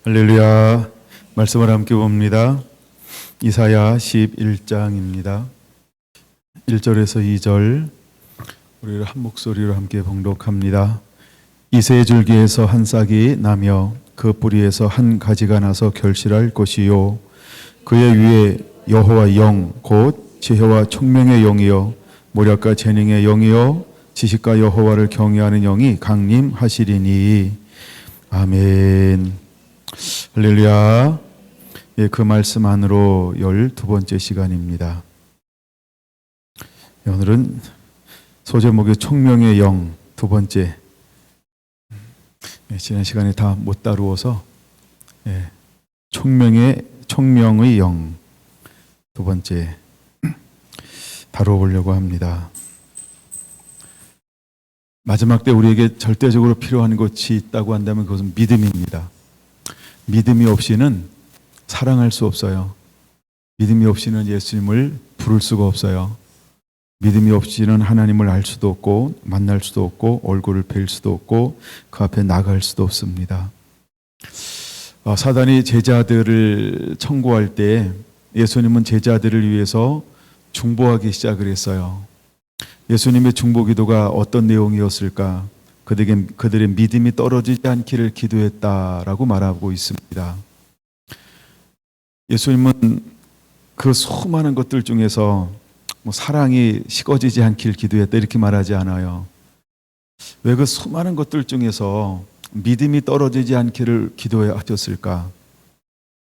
할렐루야. 말씀을 함께 봅니다. 이사야 11장입니다. 1절에서 2절 우리를 한 목소리로 함께 봉독합니다. 이새 줄기에서 한 싹이 나며 그 뿌리에서 한 가지가 나서 결실할 것이요 그의 위에 여호와 영 곧 지혜와 총명의 영이요 모략과 재능의 영이요 지식과 여호와를 경외하는 영이 강림하시리니. 아멘. 할렐루야. 예, 그 말씀 안으로 12번째 시간입니다. 오늘은 소제목의 총명의 영 두 번째. 지난 시간에 다 못 다루어서 총명의 영 두 번째 다뤄보려고 합니다. 마지막 때 우리에게 절대적으로 필요한 것이 있다고 한다면 그것은 믿음입니다. 믿음이 없이는 사랑할 수 없어요. 믿음이 없이는 예수님을 부를 수가 없어요. 믿음이 없이는 하나님을 알 수도 없고 만날 수도 없고 얼굴을 뵐 수도 없고 그 앞에 나갈 수도 없습니다. 사단이 제자들을 청구할 때 예수님은 제자들을 위해서 중보하기 시작을 했어요. 예수님의 중보 기도가 어떤 내용이었을까? 그들의 믿음이 떨어지지 않기를 기도했다라고 말하고 있습니다. 예수님은 그 수많은 것들 중에서 사랑이 식어지지 않기를 기도했다 이렇게 말하지 않아요. 왜 그 수많은 것들 중에서 믿음이 떨어지지 않기를 기도하셨을까?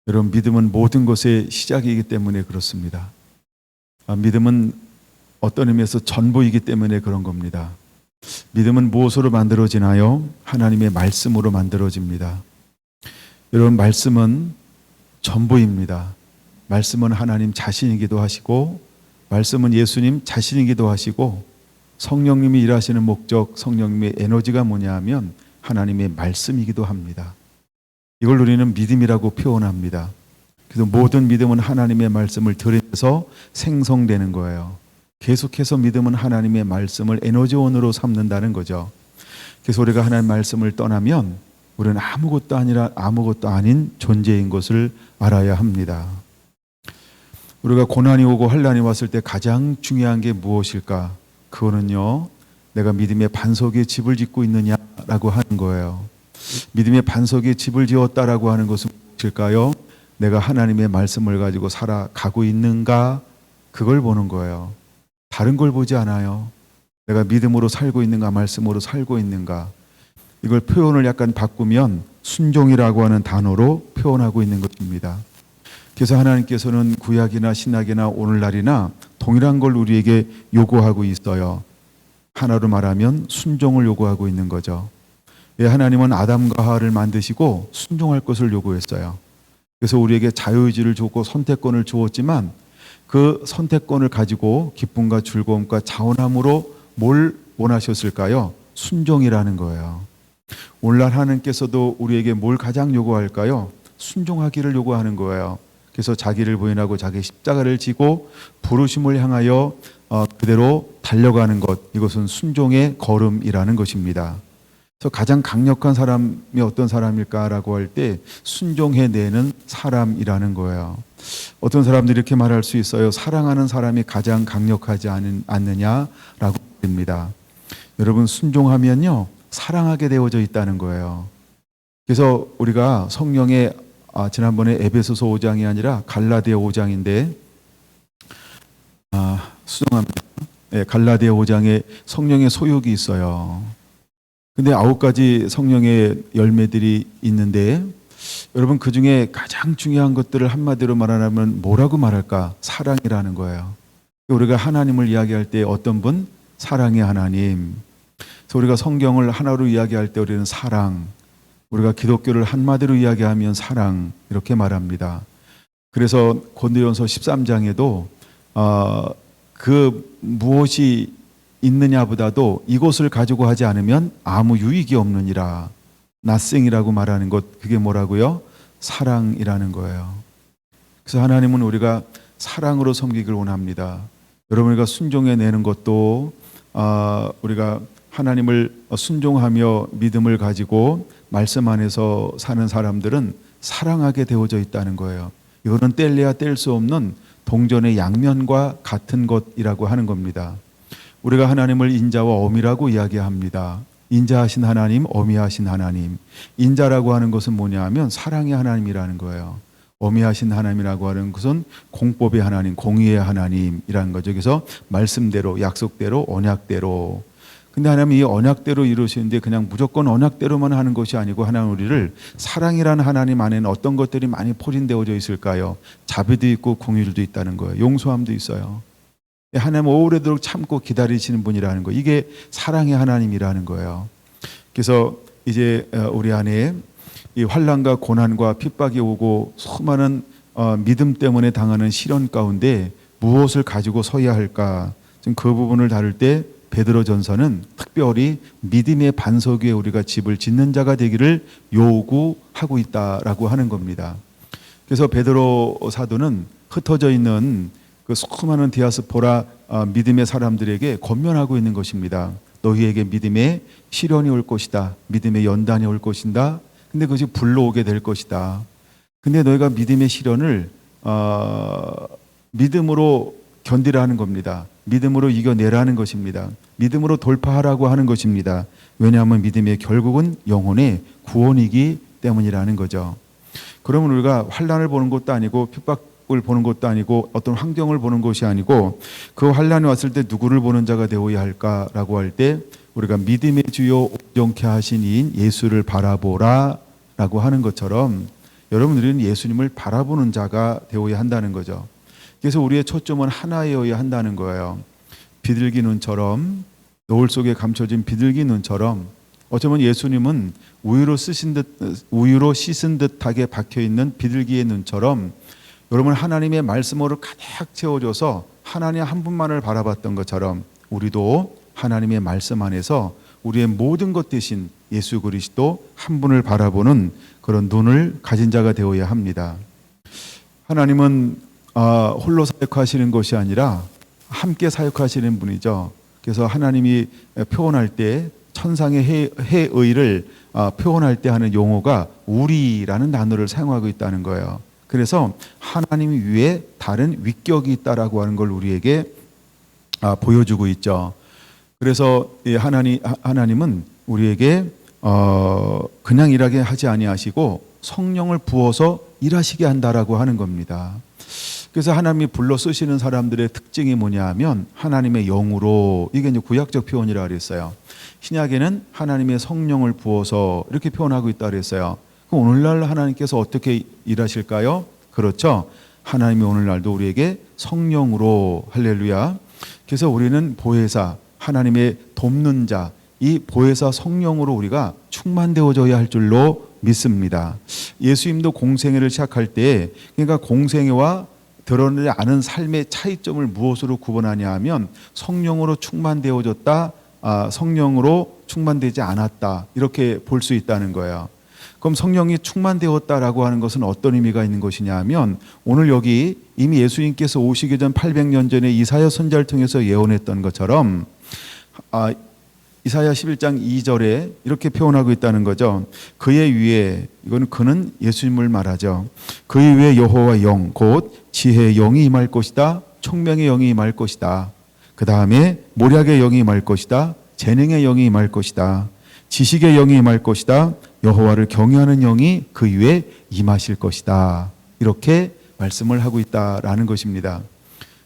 여러분, 믿음은 모든 것의 시작이기 때문에 그렇습니다. 믿음은 어떤 의미에서 전부이기 때문에 그런 겁니다. 믿음은 무엇으로 만들어지나요? 하나님의 말씀으로 만들어집니다. 여러분, 말씀은 전부입니다. 말씀은 하나님 자신이기도 하시고 말씀은 예수님 자신이기도 하시고 성령님이 일하시는 목적, 성령님의 에너지가 뭐냐 하면 하나님의 말씀이기도 합니다. 이걸 우리는 믿음이라고 표현합니다. 그래서 모든 믿음은 하나님의 말씀을 들으면서 생성되는 거예요. 계속해서 믿음은 하나님의 말씀을 에너지원으로 삼는다는 거죠. 그래서 우리가 하나님의 말씀을 떠나면 우리는 아무것도 아닌 존재인 것을 알아야 합니다. 우리가 고난이 오고 환난이 왔을 때 가장 중요한 게 무엇일까? 그거는요, 내가 믿음의 반석 위에 집을 짓고 있느냐라고 하는 거예요. 믿음의 반석 위에 집을 지었다라고 하는 것은 무엇일까요? 내가 하나님의 말씀을 가지고 살아가고 있는가? 그걸 보는 거예요. 다른 걸 보지 않아요. 내가 믿음으로 살고 있는가, 말씀으로 살고 있는가. 이걸 표현을 약간 바꾸면 순종이라고 하는 단어로 표현하고 있는 것입니다. 그래서 하나님께서는 구약이나 신약이나 오늘날이나 동일한 걸 우리에게 요구하고 있어요. 하나로 말하면 순종을 요구하고 있는 거죠. 하나님은 아담과 하와를 만드시고 순종할 것을 요구했어요. 그래서 우리에게 자유의지를 주고 선택권을 주었지만 그 선택권을 가지고 기쁨과 즐거움과 자원함으로 뭘 원하셨을까요? 순종이라는 거예요. 오늘날 하나님께서도 우리에게 뭘 가장 요구할까요? 순종하기를 요구하는 거예요. 그래서 자기를 부인하고 자기 십자가를 지고 부르심을 향하여 그대로 달려가는 것, 이것은 순종의 걸음이라는 것입니다. 그래서 가장 강력한 사람이 어떤 사람일까라고 할 때 순종해내는 사람이라는 거예요. 어떤 사람들이 이렇게 말할 수 있어요. 사랑하는 사람이 가장 강력하지 않느냐라고 합니다. 여러분, 순종하면요 사랑하게 되어져 있다는 거예요. 그래서 우리가 성령의 지난번에 에베소서 5장이 아니라 갈라디아 5장인데 수정합니다. 갈라디아 5장에 성령의 소욕이 있어요. 근데 9가지 성령의 열매들이 있는데 여러분, 그 중에 가장 중요한 것들을 한마디로 말하면 뭐라고 말할까? 사랑이라는 거예요. 우리가 하나님을 이야기할 때 어떤 분? 사랑의 하나님. 그래서 우리가 성경을 하나로 이야기할 때 우리는 사랑, 우리가 기독교를 한마디로 이야기하면 사랑, 이렇게 말합니다. 그래서 고린도전서 13장에도 그 무엇이 있느냐보다도 이것을 가지고 하지 않으면 아무 유익이 없느니라. nothing이라고 말하는 것, 그게 뭐라고요? 사랑이라는 거예요. 그래서 하나님은 우리가 사랑으로 섬기길 원합니다. 여러분과 순종해내는 것도 우리가 하나님을 순종하며 믿음을 가지고 말씀 안에서 사는 사람들은 사랑하게 되어져 있다는 거예요. 이거는 뗄래야 뗄 수 없는 동전의 양면과 같은 것이라고 하는 겁니다. 우리가 하나님을 인자와 어미라고 이야기합니다. 인자하신 하나님, 어미하신 하나님. 인자라고 하는 것은 뭐냐 하면 사랑의 하나님이라는 거예요. 어미하신 하나님이라고 하는 것은 공법의 하나님, 공의의 하나님이라는 거죠. 그래서 말씀대로, 약속대로, 언약대로. 근데 하나님이 이 언약대로 이루시는데 그냥 무조건 언약대로만 하는 것이 아니고 하나님 우리를 사랑이라는 하나님 안에는 어떤 것들이 많이 포진되어져 있을까요? 자비도 있고 공의도 있다는 거예요. 용서함도 있어요. 하나님 오래도록 참고 기다리시는 분이라는 거. 이게 사랑의 하나님이라는 거예요. 그래서 이제 우리 안에 이 환난과 고난과 핍박이 오고 수많은 믿음 때문에 당하는 시련 가운데 무엇을 가지고 서야 할까? 지금 그 부분을 다룰 때 베드로전서는 특별히 믿음의 반석 위에 우리가 집을 짓는 자가 되기를 요구하고 있다라고 하는 겁니다. 그래서 베드로 사도는 흩어져 있는 그 수많은 디아스포라 믿음의 사람들에게 권면하고 있는 것입니다. 너희에게 믿음의 시련이 올 것이다. 믿음의 연단이 올 것이다. 근데 그것이 불러오게 될 것이다. 근데 너희가 믿음의 시련을 믿음으로 견디라는 겁니다. 믿음으로 이겨내라는 것입니다. 믿음으로 돌파하라고 하는 것입니다. 왜냐하면 믿음의 결국은 영혼의 구원이기 때문이라는 거죠. 그러면 우리가 환난을 보는 것도 아니고 핍박을 보는 것도 아니고 어떤 환경을 보는 것이 아니고 그 환난이 왔을 때 누구를 보는 자가 되어야 할까라고 할 때 우리가 믿음의 주요 온전케 하신 이인 예수를 바라보라 라고 하는 것처럼 여러분들은 예수님을 바라보는 자가 되어야 한다는 거죠. 그래서 우리의 초점은 하나여야 한다는 거예요. 비둘기 눈처럼 노을 속에 감춰진 비둘기 눈처럼 어쩌면 예수님은 우유로 씻은 듯하게 박혀 있는 비둘기의 눈처럼 여러분 하나님의 말씀으로 가득 채워져서 하나님 한 분만을 바라봤던 것처럼 우리도 하나님의 말씀 안에서 우리의 모든 것 대신 예수 그리스도 한 분을 바라보는 그런 눈을 가진 자가 되어야 합니다. 하나님은 홀로 사역하시는 것이 아니라 함께 사역하시는 분이죠. 그래서 하나님이 표현할 때 천상의 해의를 표현할 때 하는 용어가 우리라는 단어를 사용하고 있다는 거예요. 그래서 하나님 위에 다른 위격이 있다라고 하는 걸 우리에게 보여주고 있죠. 그래서 하나님은 우리에게 그냥 일하게 하지 아니하시고 성령을 부어서 일하시게 한다라고 하는 겁니다. 그래서 하나님이 불러 쓰시는 사람들의 특징이 뭐냐 하면 하나님의 영으로, 이게 이제 구약적 표현이라 그랬어요. 신약에는 하나님의 성령을 부어서 이렇게 표현하고 있다 그랬어요. 그럼 오늘날 하나님께서 어떻게 일하실까요? 그렇죠. 하나님이 오늘날도 우리에게 성령으로, 할렐루야. 그래서 우리는 보혜사, 하나님의 돕는 자, 이 보혜사 성령으로 우리가 충만되어져야 할 줄로 믿습니다. 예수님도 공생애를 시작할 때, 그러니까 공생애와 드러내지 않은 삶의 차이점을 무엇으로 구분하냐 하면 성령으로 충만되어졌다, 성령으로 충만되지 않았다, 이렇게 볼 수 있다는 거예요. 그럼 성령이 충만되었다라고 하는 것은 어떤 의미가 있는 것이냐 하면 오늘 여기 이미 예수님께서 오시기 전 800년 전에 이사야 선지자를 통해서 예언했던 것처럼 이사야 11장 2절에 이렇게 표현하고 있다는 거죠. 그의 위에, 이건 그는 예수님을 말하죠. 그의 위에 여호와 영, 곧 지혜의 영이 임할 것이다. 총명의 영이 임할 것이다. 그 다음에 모략의 영이 임할 것이다. 재능의 영이 임할 것이다. 지식의 영이 임할 것이다. 여호와를 경외하는 영이 그 위에 임하실 것이다. 이렇게 말씀을 하고 있다라는 것입니다.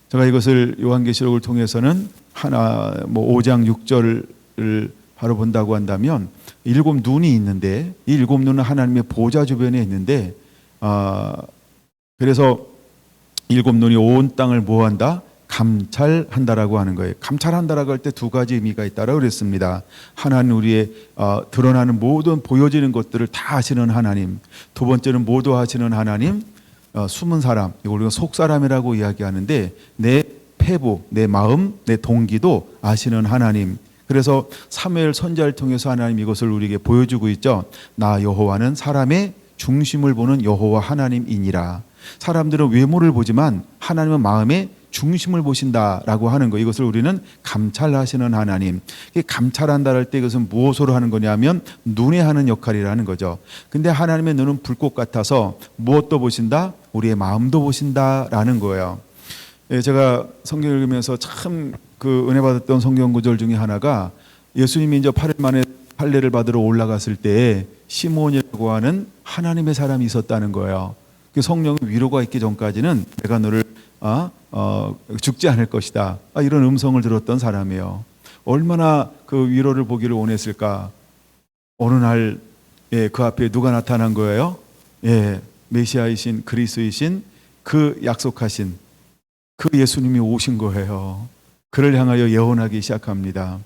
제가 이것을 요한계시록을 통해서는 5장 6절을 바로 본다고 한다면 7 눈이 있는데 이 7 눈은 하나님의 보좌 주변에 있는데 그래서 7 눈이 온 땅을 뭐한다? 감찰한다라고 하는 거예요. 감찰한다라고 할 때 두 가지 의미가 있다라고 그랬습니다. 하나는 우리의 드러나는 모든 보여지는 것들을 다 아시는 하나님. 두 번째는 모두 아시는 하나님. 숨은 사람, 이걸 우리가 속사람이라고 이야기하는데 내 패부, 내 마음, 내 동기도 아시는 하나님. 그래서 사무엘 선지자를 통해서 하나님 이것을 우리에게 보여주고 있죠. 나 여호와는 사람의 중심을 보는 여호와 하나님이니라. 사람들은 외모를 보지만 하나님은 마음의 중심을 보신다라고 하는 거. 이것을 우리는 감찰하시는 하나님. 감찰한다 할 때 이것은 무엇으로 하는 거냐면 눈에 하는 역할이라는 거죠. 근데 하나님의 눈은 불꽃 같아서 무엇도 보신다? 우리의 마음도 보신다라는 거예요. 제가 성경 읽으면서 참 그 은혜 받았던 성경 구절 중에 하나가 예수님이 이제 8일 만에 할례를 받으러 올라갔을 때 시몬이라고 하는 하나님의 사람이 있었다는 거예요. 그 성령의 위로가 있기 전까지는 내가 너를 죽지 않을 것이다. 이런 음성을 들었던 사람이에요. 얼마나 그 위로를 보기를 원했을까. 어느 날 그 앞에 누가 나타난 거예요? 메시아이신 그리스도이신 그 약속하신 그 예수님이 오신 거예요. 그를 향하여 예언하기 시작합니다.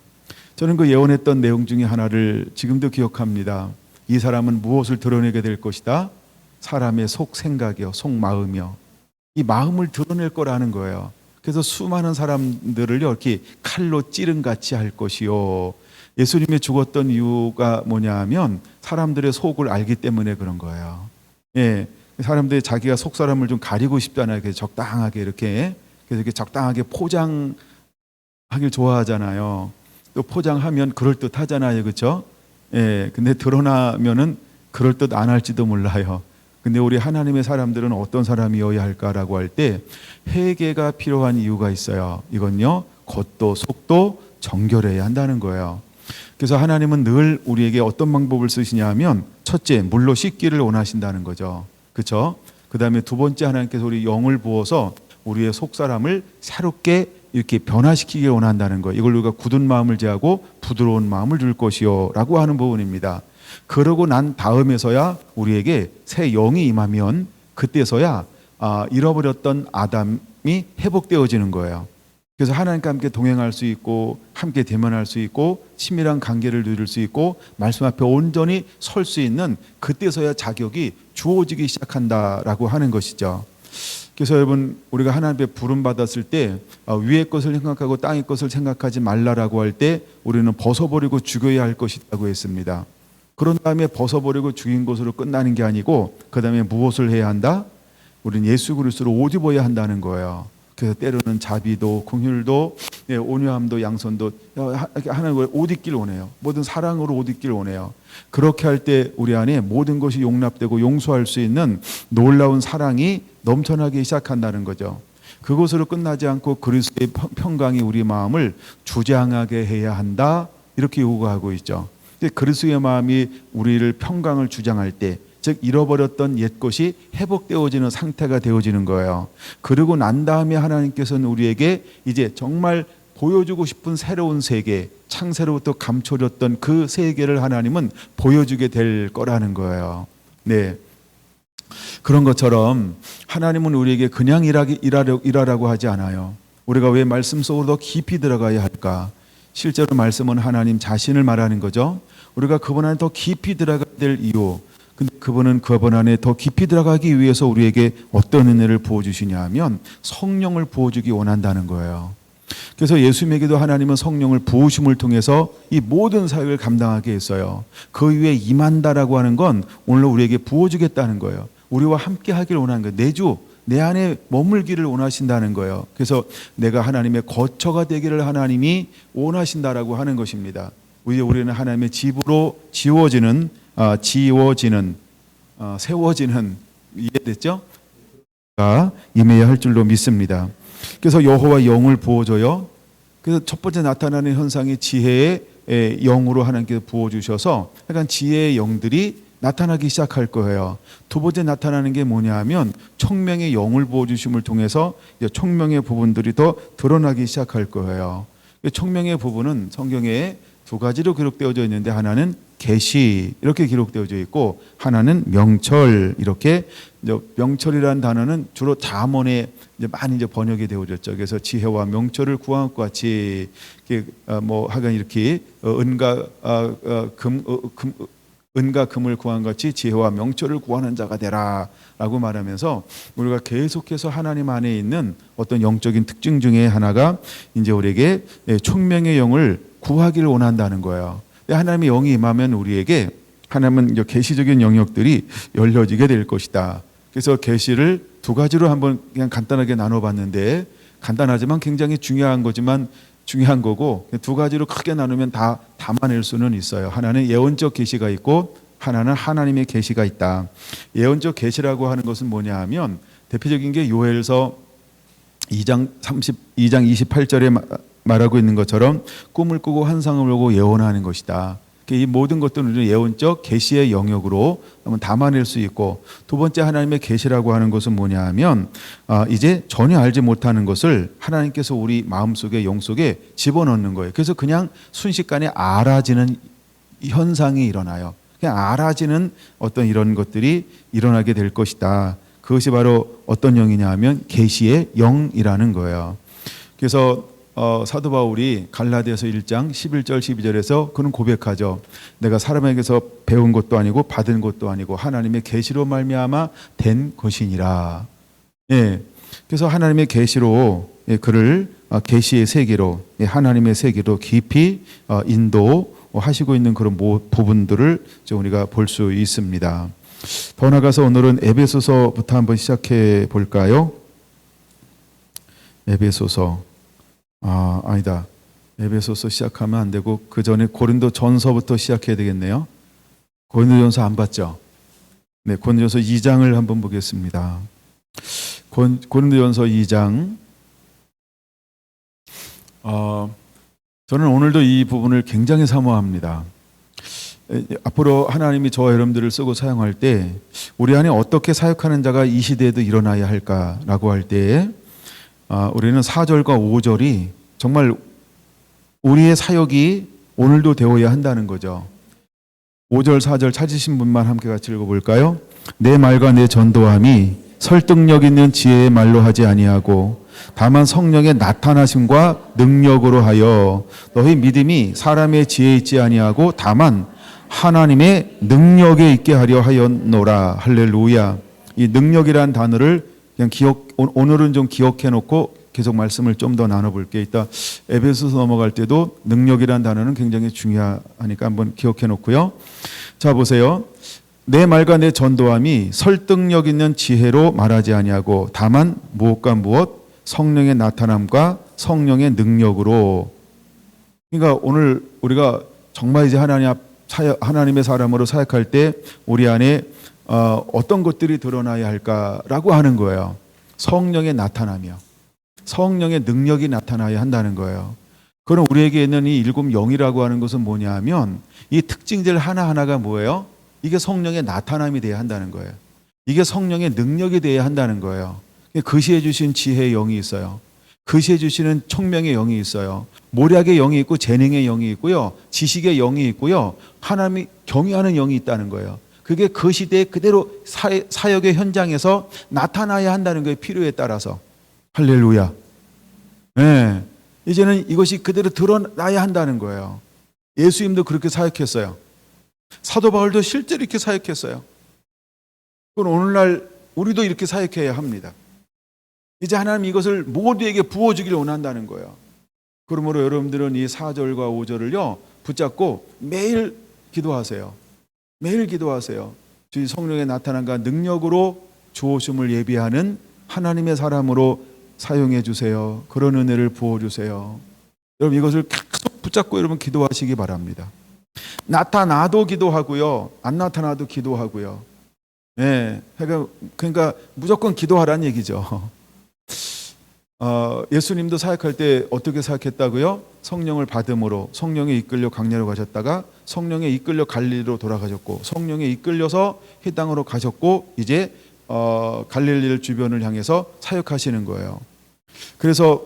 저는 그 예언했던 내용 중에 하나를 지금도 기억합니다. 이 사람은 무엇을 드러내게 될 것이다? 사람의 속 생각이요, 속 마음이요. 이 마음을 드러낼 거라는 거예요. 그래서 수많은 사람들을 이렇게 칼로 찌른같이 할 것이요. 예수님이 죽었던 이유가 뭐냐 하면 사람들의 속을 알기 때문에 그런 거예요. 사람들이 자기가 속 사람을 좀 가리고 싶잖아요. 그래서 적당하게 이렇게, 그래서 이렇게 적당하게 포장하길 좋아하잖아요. 또 포장하면 그럴듯 하잖아요. 그렇죠? 근데 드러나면은 그럴듯 안 할지도 몰라요. 근데 우리 하나님의 사람들은 어떤 사람이어야 할까라고 할 때 회개가 필요한 이유가 있어요. 이건요, 겉도 속도 정결해야 한다는 거예요. 그래서 하나님은 늘 우리에게 어떤 방법을 쓰시냐 하면 첫째, 물로 씻기를 원하신다는 거죠. 그렇죠? 그 다음에 두 번째, 하나님께서 우리 영을 부어서 우리의 속 사람을 새롭게 이렇게 변화시키길 원한다는 거예요. 이걸 우리가 굳은 마음을 제하고 부드러운 마음을 줄 것이요 라고 하는 부분입니다. 그러고 난 다음에서야 우리에게 새 영이 임하면 그때서야 잃어버렸던 아담이 회복되어지는 거예요. 그래서 하나님과 함께 동행할 수 있고 함께 대면할 수 있고 친밀한 관계를 누릴 수 있고 말씀 앞에 온전히 설 수 있는 그때서야 자격이 주어지기 시작한다라고 하는 것이죠. 그래서 여러분, 우리가 하나님 앞에 부름 받았을 때 위의 것을 생각하고 땅의 것을 생각하지 말라라고 할 때 우리는 벗어버리고 죽여야 할 것이 있다고 했습니다. 그런 다음에 벗어버리고 죽인 것으로 끝나는 게 아니고 그 다음에 무엇을 해야 한다? 우리는 예수 그리스도로 옷 입어야 한다는 거예요. 그래서 때로는 자비도 긍휼도 온유함도 양선도 하나님 옷 입길 원해요. 모든 사랑으로 옷 입길 원해요. 그렇게 할 때 우리 안에 모든 것이 용납되고 용서할 수 있는 놀라운 사랑이 넘쳐나기 시작한다는 거죠. 그것으로 끝나지 않고 그리스도의 평강이 우리 마음을 주장하게 해야 한다, 이렇게 요구하고 있죠. 그리스도의 마음이 우리를 평강을 주장할 때, 즉 잃어버렸던 옛 것이 회복되어지는 상태가 되어지는 거예요. 그러고 난 다음에 하나님께서는 우리에게 이제 정말 보여주고 싶은 새로운 세계, 창세로부터 감춰졌던 그 세계를 하나님은 보여주게 될 거라는 거예요. 그런 것처럼 하나님은 우리에게 그냥 일하라고 하지 않아요. 우리가 왜 말씀 속으로 더 깊이 들어가야 할까? 실제로 말씀은 하나님 자신을 말하는 거죠. 우리가 그분 안에 더 깊이 들어가야 될 이유, 근데 그분은 그분 안에 더 깊이 들어가기 위해서 우리에게 어떤 은혜를 부어주시냐 하면 성령을 부어주기 원한다는 거예요. 그래서 예수님에게도 하나님은 성령을 부으심을 통해서 이 모든 사역을 감당하게 했어요. 그 위에 임한다라고 하는 건 오늘 우리에게 부어주겠다는 거예요. 우리와 함께 하기를 원하는 거예요. 내주, 내 안에 머물기를 원하신다는 거예요. 그래서 내가 하나님의 거처가 되기를 하나님이 원하신다라고 하는 것입니다. 우리는 하나님의 집으로 지워지는, 세워지는, 이해됐죠? 임해야 할 줄로 믿습니다. 그래서 여호와 영을 부어줘요. 그래서 첫 번째 나타나는 현상이 지혜의 영으로 하나님께서 부어주셔서 약간 지혜의 영들이 나타나기 시작할 거예요. 두 번째 나타나는 게 뭐냐 하면 총명의 영을 부어주심을 통해서 총명의 부분들이 더 드러나기 시작할 거예요. 총명의 부분은 성경에 두 가지로 기록되어져 있는데 하나는 계시 이렇게 기록되어져 있고 하나는 명철 이렇게. 명철이라는 단어는 주로 잠언에 많이 번역이 되어졌죠. 그래서 지혜와 명철을 구한 것 같이 하여간 이렇게 은과 금을 구한 같이 지혜와 명철을 구하는 자가 되라라고 말하면서 우리가 계속해서 하나님 안에 있는 어떤 영적인 특징 중에 하나가 이제 우리에게 총명의 영을 구하기를 원한다는 거예요. 하나님의 영이 임하면 우리에게 하나님은 계시적인 영역들이 열려지게 될 것이다. 그래서 계시를 두 가지로 한번 그냥 간단하게 나눠봤는데 간단하지만 굉장히 중요한 거지만 중요한 거고 두 가지로 크게 나누면 다 담아낼 수는 있어요. 하나는 예언적 계시가 있고 하나는 하나님의 계시가 있다. 예언적 계시라고 하는 것은 뭐냐 하면 대표적인 게 요엘서 2장 28절에 말하고 있는 것처럼 꿈을 꾸고 환상을 보고 예언하는 것이다. 이 모든 것들은 우리는 예언적 계시의 영역으로 한번 담아낼 수 있고, 두 번째 하나님의 계시라고 하는 것은 뭐냐 하면 이제 전혀 알지 못하는 것을 하나님께서 우리 마음속에 영속에 집어넣는 거예요. 그래서 그냥 순식간에 알아지는 현상이 일어나요. 그냥 알아지는 어떤 이런 것들이 일어나게 될 것이다. 그것이 바로 어떤 영이냐 하면 계시의 영이라는 거예요. 그래서 사도 바울이 갈라디아서 1장 11절 12절에서 그는 고백하죠. 내가 사람에게서 배운 것도 아니고 받은 것도 아니고 하나님의 계시로 말미암아 된 것이니라. 예. 그래서 하나님의 계시로 그를 계시의 세계로, 하나님의 세계로 깊이 인도하시고 있는 그런 부분들을 우리가 볼 수 있습니다. 더 나아가서 오늘은 에베소서부터 한번 시작해 볼까요? 에베소서. 아니다. 에베소서 시작하면 안 되고 그 전에 고린도 전서부터 시작해야 되겠네요. 고린도 전서 안 봤죠? 네, 고린도 전서 2장을 한번 보겠습니다. 고린도 전서 2장. 저는 오늘도 이 부분을 굉장히 사모합니다. 앞으로 하나님이 저와 여러분들을 쓰고 사용할 때 우리 안에 어떻게 사역하는 자가 이 시대에도 일어나야 할까라고 할 때에 우리는 4절과 5절이 정말 우리의 사역이 오늘도 되어야 한다는 거죠. 5절 4절 찾으신 분만 함께 같이 읽어볼까요? 내 말과 내 전도함이 설득력 있는 지혜의 말로 하지 아니하고 다만 성령의 나타나심과 능력으로 하여 너희 믿음이 사람의 지혜에 있지 아니하고 다만 하나님의 능력에 있게 하려 하였노라. 할렐루야. 이 능력이라는 단어를 그냥 오늘은 좀 기억해 놓고 계속 말씀을 좀 더 나눠볼게요. 이따 에베소서 넘어갈 때도 능력이라는 단어는 굉장히 중요하니까 한번 기억해 놓고요. 자, 보세요. 내 말과 내 전도함이 설득력 있는 지혜로 말하지 아니하고 다만 무엇과 무엇 성령의 나타남과 성령의 능력으로. 그러니까 오늘 우리가 정말 이제 하나님의 사람으로 사역할 때 우리 안에 어떤 것들이 드러나야 할까라고 하는 거예요. 성령의 나타나며 성령의 능력이 나타나야 한다는 거예요. 그럼 우리에게 있는 이 일곱 영이라고 하는 것은 뭐냐 하면 이 특징들 하나하나가 뭐예요? 이게 성령의 나타남이 돼야 한다는 거예요. 이게 성령의 능력이 돼야 한다는 거예요. 그시해 주신 지혜의 영이 있어요. 그시해 주시는 총명의 영이 있어요. 모략의 영이 있고 재능의 영이 있고요. 지식의 영이 있고요. 하나님이 경외하는 영이 있다는 거예요. 그게 그 시대에 그대로 사역의 현장에서 나타나야 한다는 거예요. 필요에 따라서. 할렐루야. 네. 이제는 이것이 그대로 드러나야 한다는 거예요. 예수님도 그렇게 사역했어요. 사도 바울도 실제로 이렇게 사역했어요. 그건 오늘날 우리도 이렇게 사역해야 합니다. 이제 하나님 이것을 모두에게 부어주길 원한다는 거예요. 그러므로 여러분들은 이 4절과 5절을요 붙잡고 매일 기도하세요. 매일 기도하세요. 주의 성령의 나타남과 능력으로 주오심을 예비하는 하나님의 사람으로 사용해 주세요. 그런 은혜를 부어주세요. 여러분 이것을 계속 붙잡고 여러분 기도하시기 바랍니다. 나타나도 기도하고요. 안 나타나도 기도하고요. 네, 그러니까 무조건 기도하라는 얘기죠. 예수님도 사역할 때 어떻게 사역했다고요? 성령을 받음으로 성령에 이끌려 광야로 가셨다가 성령에 이끌려 갈릴리로 돌아가셨고 성령에 이끌려서 이 땅으로 가셨고 이제 갈릴리 주변을 향해서 사역하시는 거예요. 그래서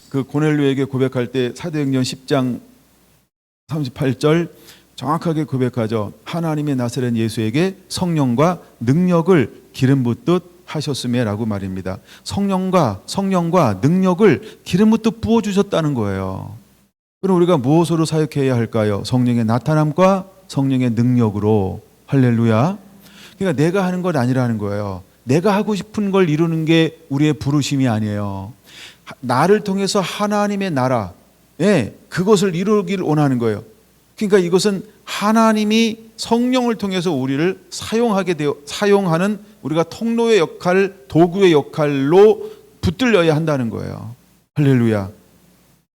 그 고넬료에게 고백할 때 사도행전 10장 38절 정확하게 고백하죠. 하나님의 나사렛 예수에게 성령과 능력을 기름 붓듯 하셨음에라고 말입니다. 성령과 능력을 기름 붓듯 부어 주셨다는 거예요. 그럼 우리가 무엇으로 사역해야 할까요? 성령의 나타남과 성령의 능력으로. 할렐루야. 그러니까 내가 하는 것 아니라는 거예요. 내가 하고 싶은 걸 이루는 게 우리의 부르심이 아니에요. 나를 통해서 하나님의 나라, 그것을 이루길 원하는 거예요. 그러니까 이것은 하나님이 성령을 통해서 우리를 사용하는 우리가 통로의 역할, 도구의 역할로 붙들려야 한다는 거예요. 할렐루야.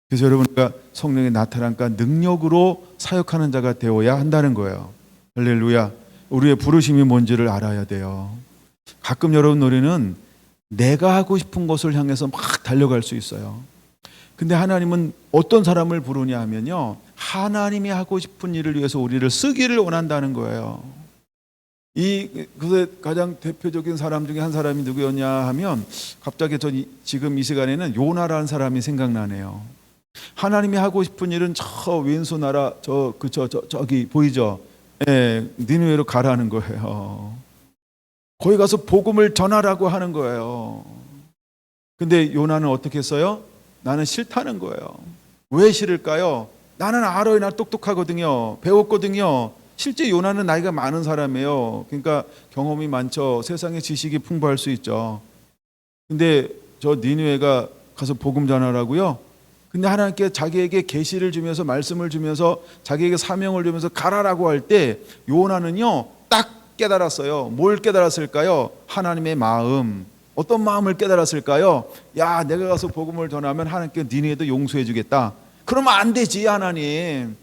그래서 여러분과 성령의 나타남과 능력으로 사역하는 자가 되어야 한다는 거예요. 할렐루야. 우리의 부르심이 뭔지를 알아야 돼요. 가끔 여러분 우리는 내가 하고 싶은 것을 향해서 막 달려갈 수 있어요. 근데 하나님은 어떤 사람을 부르냐 하면요, 하나님이 하고 싶은 일을 위해서 우리를 쓰기를 원한다는 거예요. 그래서 가장 대표적인 사람 중에 한 사람이 누구였냐 하면, 갑자기 지금 이 시간에는 요나라는 사람이 생각나네요. 하나님이 하고 싶은 일은 저 왼수 나라 저기 보이죠? 예, 니느웨로 가라는 거예요. 거기 가서 복음을 전하라고 하는 거예요. 근데 요나는 어떻게 했어요? 나는 싫다는 거예요. 왜 싫을까요? 나는 알아요. 나 똑똑하거든요. 배웠거든요. 실제 요나는 나이가 많은 사람이에요. 그러니까 경험이 많죠. 세상에 지식이 풍부할 수 있죠. 근데 저 니느웨가 가서 복음 전하라고요? 근데 하나님께 자기에게 계시를 주면서 말씀을 주면서 자기에게 사명을 주면서 가라라고 할 때 요나는요 딱 깨달았어요. 뭘 깨달았을까요? 하나님의 마음. 어떤 마음을 깨달았을까요? 야, 내가 가서 복음을 전하면 하나님께 니네도 용서해 주겠다. 그러면 안 되지, 하나님.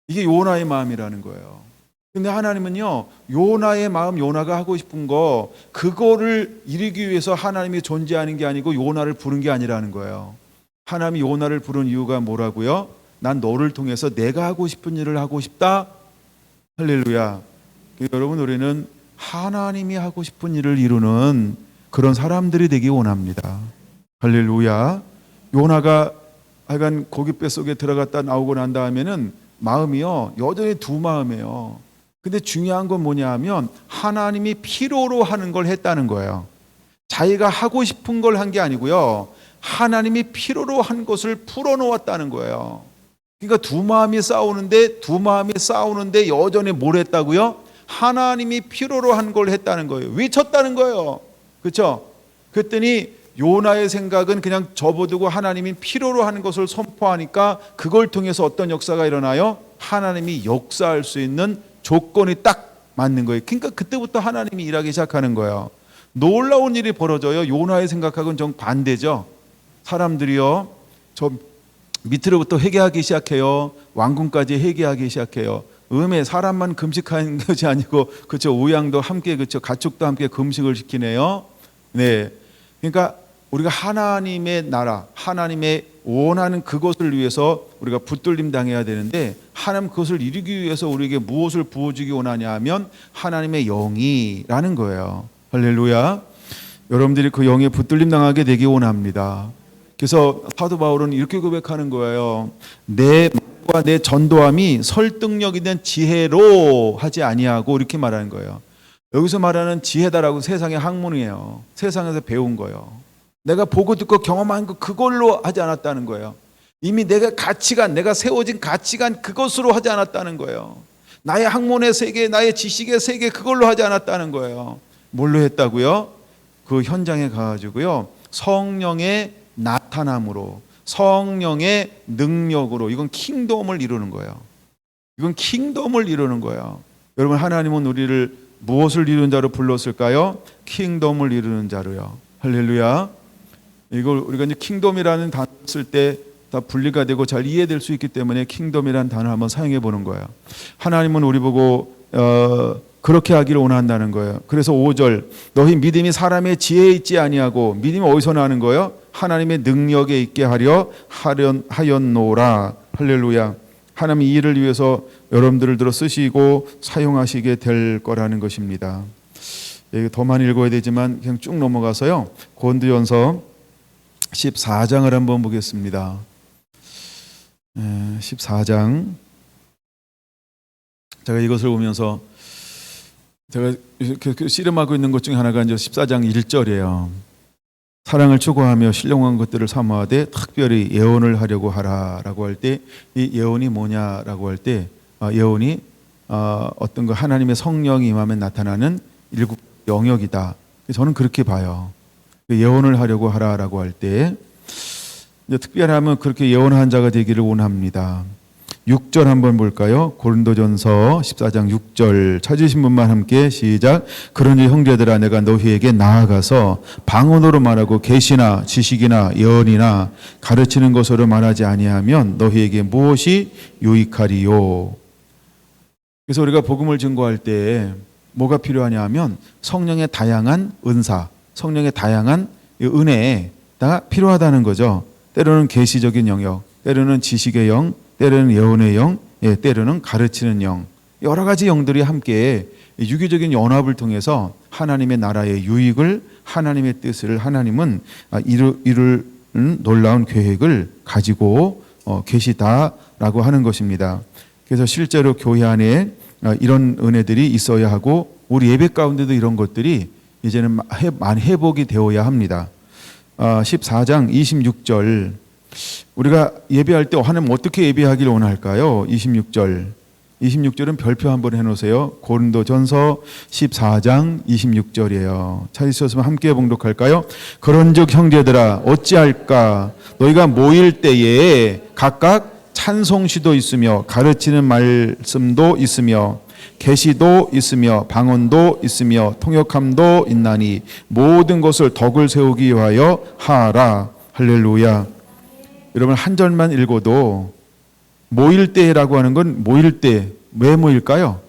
이게 요나의 마음이라는 거예요. 근데 하나님은요, 요나의 마음, 요나가 하고 싶은 거, 그거를 이루기 위해서 하나님이 존재하는 게 아니고 요나를 부른 게 아니라는 거예요. 하나님이 요나를 부른 이유가 뭐라고요? 난 너를 통해서 내가 하고 싶은 일을 하고 싶다. 할렐루야. 여러분, 우리는 하나님이 하고 싶은 일을 이루는 그런 사람들이 되기 원합니다. 할렐루야. 요나가 하여간 고깃배 속에 들어갔다 나오고 난 다음에는 마음이요 여전히 두 마음이에요. 근데 중요한 건 뭐냐 하면 하나님이 필요로 하는 걸 했다는 거예요. 자기가 하고 싶은 걸 한 게 아니고요, 하나님이 필요로 한 것을 풀어놓았다는 거예요. 그러니까 두 마음이 싸우는데 여전히 뭘 했다고요? 하나님이 필요로 한 걸 했다는 거예요. 외쳤다는 거예요. 그렇죠? 그랬더니 요나의 생각은 그냥 접어두고 하나님이 필요로 하는 것을 선포하니까 그걸 통해서 어떤 역사가 일어나요? 하나님이 역사할 수 있는 조건이 딱 맞는 거예요. 그러니까 그때부터 하나님이 일하기 시작하는 거예요. 놀라운 일이 벌어져요. 요나의 생각하고는 정 반대죠. 사람들이요, 저 밑으로부터 회개하기 시작해요. 왕궁까지 회개하기 시작해요. 사람만 금식하는 것이 아니고, 그렇죠, 우양도 함께, 그렇죠, 가축도 함께 금식을 시키네요. 네, 그러니까 우리가 하나님의 나라, 하나님의 원하는 그것을 위해서 우리가 붙들림 당해야 되는데, 하나님 그것을 이루기 위해서 우리에게 무엇을 부어주기 원하냐 하면 하나님의 영이라는 거예요. 할렐루야. 여러분들이 그 영에 붙들림 당하게 되기 원합니다. 그래서 사도 바울은 이렇게 고백하는 거예요. 내 말과 내 전도함이 설득력 있는 지혜로 하지 아니하고, 이렇게 말하는 거예요. 여기서 말하는 지혜다라고 세상의 학문이에요. 세상에서 배운 거예요. 내가 보고 듣고 경험한 거 그걸로 하지 않았다는 거예요. 이미 내가 세워진 가치관 그것으로 하지 않았다는 거예요. 나의 학문의 세계, 나의 지식의 세계 그걸로 하지 않았다는 거예요. 뭘로 했다고요? 그 현장에 가가지고요, 성령의 나타남으로, 성령의 능력으로, 이건 킹덤을 이루는 거예요. 이건 킹덤을 이루는 거예요. 여러분, 하나님은 우리를 무엇을 이루는 자로 불렀을까요? 킹덤을 이루는 자로요. 할렐루야. 이걸 우리가 이제 킹덤이라는 단어 쓸 때 다 분리가 되고 잘 이해될 수 있기 때문에 킹덤이라는 단어를 한번 사용해 보는 거예요. 하나님은 우리 보고 그렇게 하기를 원한다는 거예요. 그래서 5절, 너희 믿음이 사람의 지혜에 있지 아니하고, 믿음이 어디서 나는 거예요? 하나님의 능력에 있게 하였노라. 할렐루야. 하나님이 이 일을 위해서 여러분들을 들어 쓰시고 사용하시게 될 거라는 것입니다. 더 많이 읽어야 되지만 그냥 쭉 넘어가서요, 고린도전서 14장을 한번 보겠습니다. 14장. 제가 이것을 보면서 제가 이렇게 씨름하고 있는 것 중에 하나가 이제 14장 1절이에요. 사랑을 추구하며 신령한 것들을 사모하되 특별히 예언을 하려고 하라라고 할 때, 이 예언이 뭐냐라고 할 때, 예언이 어떤 거 하나님의 성령이 임하면 나타나는 일곱 영역이다. 저는 그렇게 봐요. 예언을 하려고 하라라고 할 때, 특별하면 그렇게 예언한 자가 되기를 원합니다. 6절 한번 볼까요? 고린도전서 14장 6절 찾으신 분만 함께 시작. 그러니 형제들아 내가 너희에게 나아가서 방언으로 말하고 계시나 지식이나 예언이나 가르치는 것으로 말하지 아니하면 너희에게 무엇이 유익하리요. 그래서 우리가 복음을 증거할 때 뭐가 필요하냐 하면 성령의 다양한 은사, 성령의 다양한 은혜가 필요하다는 거죠. 때로는 계시적인 영역, 때로는 지식의 영, 때로는 예언의 영, 때로는 가르치는 영, 여러 가지 영들이 함께 유기적인 연합을 통해서 하나님의 나라의 유익을, 하나님의 뜻을 하나님은 이룰 놀라운 계획을 가지고 계시다라고 하는 것입니다. 그래서 실제로 교회 안에 이런 은혜들이 있어야 하고 우리 예배 가운데도 이런 것들이 이제는 많이 회복이 되어야 합니다. 14장 26절 우리가 예배할 때 하나님 어떻게 예배하기를 원할까요? 26절은 별표 한번 해놓으세요. 고린도전서 14장 26절이에요. 찾으셨으면 함께 봉독할까요? 그런즉 형제들아 어찌할까 너희가 모일 때에 각각 찬송시도 있으며 가르치는 말씀도 있으며 계시도 있으며 방언도 있으며 통역함도 있나니 모든 것을 덕을 세우기 위하여 하라. 할렐루야. 여러분 한 절만 읽어도 모일 때라고 하는 건 모일 때 왜 모일까요?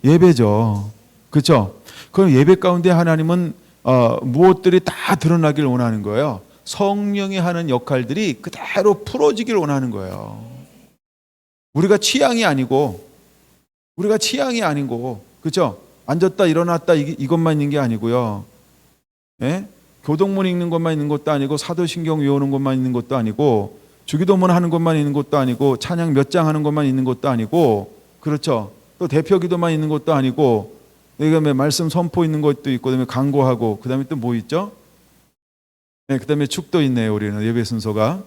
예배죠. 그렇죠? 그럼 예배 가운데 하나님은 무엇들이 다 드러나길 원하는 거예요. 성령이 하는 역할들이 그대로 풀어지길 원하는 거예요. 우리가 취향이 아니고 그렇죠? 앉았다 일어났다 이것만 있는 게 아니고요. 예? 교동문 읽는 것만 있는 것도 아니고 사도신경 외우는 것만 있는 것도 아니고 주기도문 하는 것만 있는 것도 아니고 찬양 몇 장 하는 것만 있는 것도 아니고 그렇죠? 또 대표기도만 있는 것도 아니고 그다음에 말씀 선포 있는 것도 있고 그다음에 강구하고 그다음에 또 뭐 있죠? 네, 그다음에 축도 있네요. 우리는 예배 순서가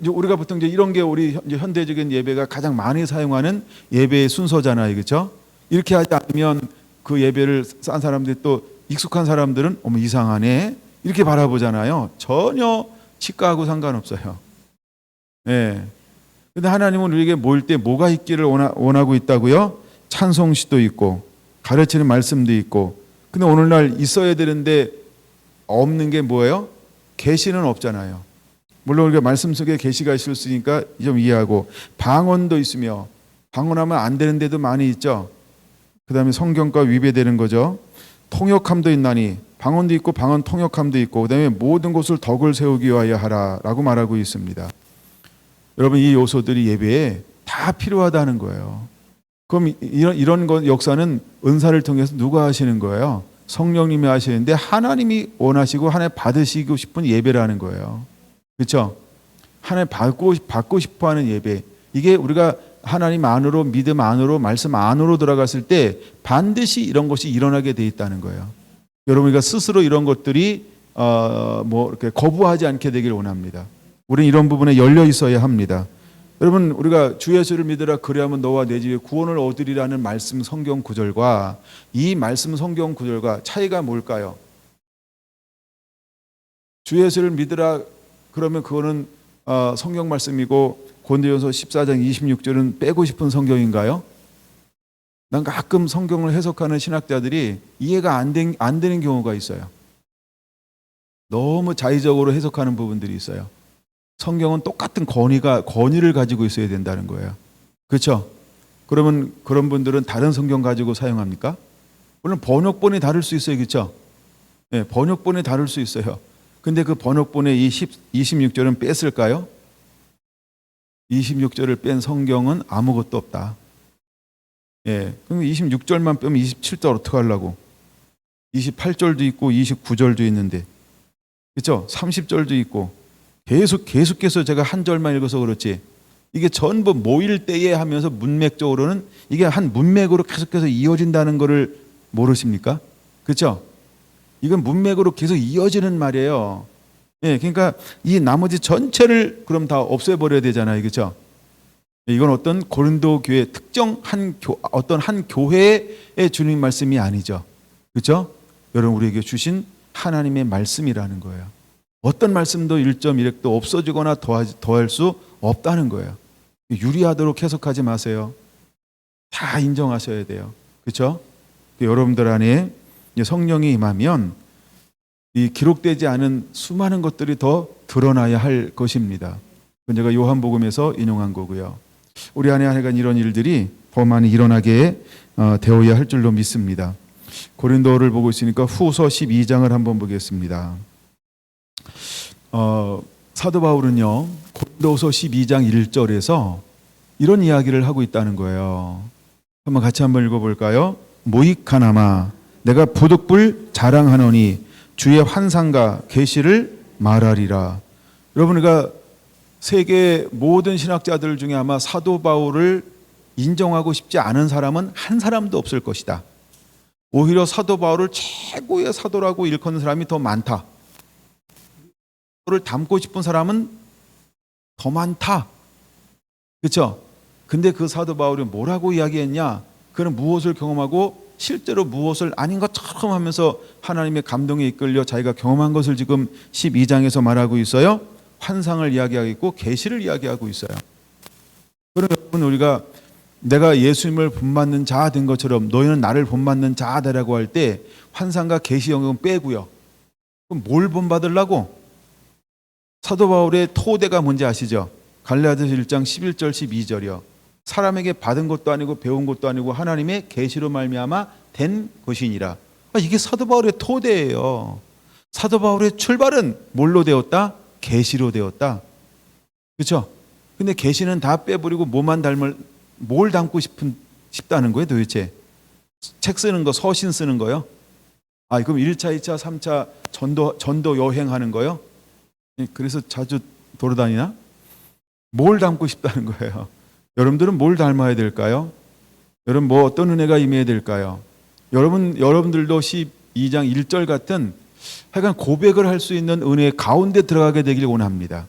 우리가 보통 이제 이런 게 우리 현대적인 예배가 가장 많이 사용하는 예배의 순서잖아요, 그렇죠? 이렇게 하지 않으면 그 예배를 싼 사람들이 또 익숙한 사람들은 어머 이상하네 이렇게 바라보잖아요. 전혀 치과하고 상관없어요. 예. 근데 하나님은 우리에게 모일 때 뭐가 있기를 원하고 있다고요? 찬송시도 있고 가르치는 말씀도 있고. 근데 오늘날 있어야 되는데 없는 게 뭐예요? 계시는 없잖아요. 물론 우리가 말씀 속에 계시가 있을 수 있으니까 좀 이해하고 방언도 있으며 방언하면 안 되는 데도 많이 있죠. 그 다음에 성경과 위배되는 거죠. 통역함도 있나니 방언도 있고 방언 통역함도 있고 그 다음에 모든 것을 덕을 세우기 위하여 하라라고 말하고 있습니다. 여러분 이 요소들이 예배에 다 필요하다는 거예요. 그럼 이런 역사는 은사를 통해서 누가 하시는 거예요? 성령님이 하시는데 하나님이 원하시고 하나님 받으시고 싶은 예배라는 거예요. 그렇죠? 하나님 받고 싶어하는 예배. 이게 우리가 하나님 안으로 믿음 안으로 말씀 안으로 들어갔을 때 반드시 이런 것이 일어나게 돼 있다는 거예요. 여러분 우리가 스스로 이런 것들이 이렇게 거부하지 않게 되길 원합니다. 우리는 이런 부분에 열려 있어야 합니다. 여러분 우리가 주 예수를 믿으라 그리하면 너와 내 집에 구원을 얻으리라는 말씀 성경 구절과 이 말씀 성경 구절과 차이가 뭘까요? 주 예수를 믿으라 그러면 그거는 성경 말씀이고 고린도전서 14장 26절은 빼고 싶은 성경인가요? 난 가끔 성경을 해석하는 신학자들이 이해가 안 되는 경우가 있어요. 너무 자의적으로 해석하는 부분들이 있어요. 성경은 똑같은 권위를 가지고 있어야 된다는 거예요. 그렇죠? 그러면 그런 분들은 다른 성경 가지고 사용합니까? 물론 번역본이 다를 수 있어요. 그렇죠? 네, 번역본이 다를 수 있어요. 근데 그 번역본의 이 26절은 뺐을까요? 26절을 뺀 성경은 아무것도 없다. 예, 그럼 26절만 빼면 27절 어떻게 하려고? 28절도 있고 29절도 있는데 그렇죠? 30절도 있고 계속해서 제가 한 절만 읽어서 그렇지 이게 전부 모일 때에 하면서 문맥적으로는 이게 한 문맥으로 계속해서 이어진다는 것을 모르십니까? 그렇죠? 이건 문맥으로 계속 이어지는 말이에요. 예, 그러니까 이 나머지 전체를 그럼 다 없애버려야 되잖아요. 그렇죠? 이건 어떤 고린도 교회 특정 어떤 한 교회의 주님 말씀이 아니죠. 그렇죠? 여러분 우리에게 주신 하나님의 말씀이라는 거예요. 어떤 말씀도 1.1획도 없어지거나 더할 수 없다는 거예요. 유리하도록 해석하지 마세요. 다 인정하셔야 돼요. 그렇죠? 여러분들 안에 성령이 임하면 이 기록되지 않은 수많은 것들이 더 드러나야 할 것입니다. 제가 요한복음에서 인용한 거고요. 우리 안에 하여간 이런 일들이 더 많이 일어나게 되어야 할 줄로 믿습니다. 고린도를 보고 있으니까 후서 12장을 한번 보겠습니다. 사도 바울은요, 고린도서 12장 1절에서 이런 이야기를 하고 있다는 거예요. 한번 같이 한번 읽어볼까요? 모이카나마 내가 부득불 자랑하노니 주의 환상과 계시를 말하리라. 여러분, 그러니까 세계 모든 신학자들 중에 아마 사도 바울을 인정하고 싶지 않은 사람은 한 사람도 없을 것이다. 오히려 사도 바울을 최고의 사도라고 일컫는 사람이 더 많다. 그를 닮고 싶은 사람은 더 많다. 그렇죠? 근데 그 사도 바울이 뭐라고 이야기했냐? 그는 무엇을 경험하고 실제로 무엇을 아닌 것처럼 하면서 하나님의 감동에 이끌려 자기가 경험한 것을 지금 12장에서 말하고 있어요. 환상을 이야기하고 있고 계시를 이야기하고 있어요. 그러면 여러분, 우리가 내가 예수님을 본받는 자 된 것처럼 너희는 나를 본받는 자 되라고 할 때 환상과 계시 영역은 빼고요. 그럼 뭘 본받으려고? 사도 바울의 토대가 뭔지 아시죠? 갈라디아서 1장 11절 12절이요. 사람에게 받은 것도 아니고 배운 것도 아니고 하나님의 계시로 말미암아 된 것이니라. 이게 사도 바울의 토대예요. 사도 바울의 출발은 뭘로 되었다? 계시로 되었다. 그렇죠? 근데 계시는 다 빼버리고 뭘 담고 싶다는 거예요, 도대체? 책 쓰는 거, 서신 쓰는 거요? 그럼 1차, 2차, 3차 전도 여행하는 거요? 그래서 자주 돌아다니나? 뭘 담고 싶다는 거예요? 여러분들은 뭘 닮아야 될까요? 여러분, 어떤 은혜가 임해야 될까요? 여러분들도 12장 1절 같은 하여간 고백을 할 수 있는 은혜 가운데 들어가게 되길 원합니다.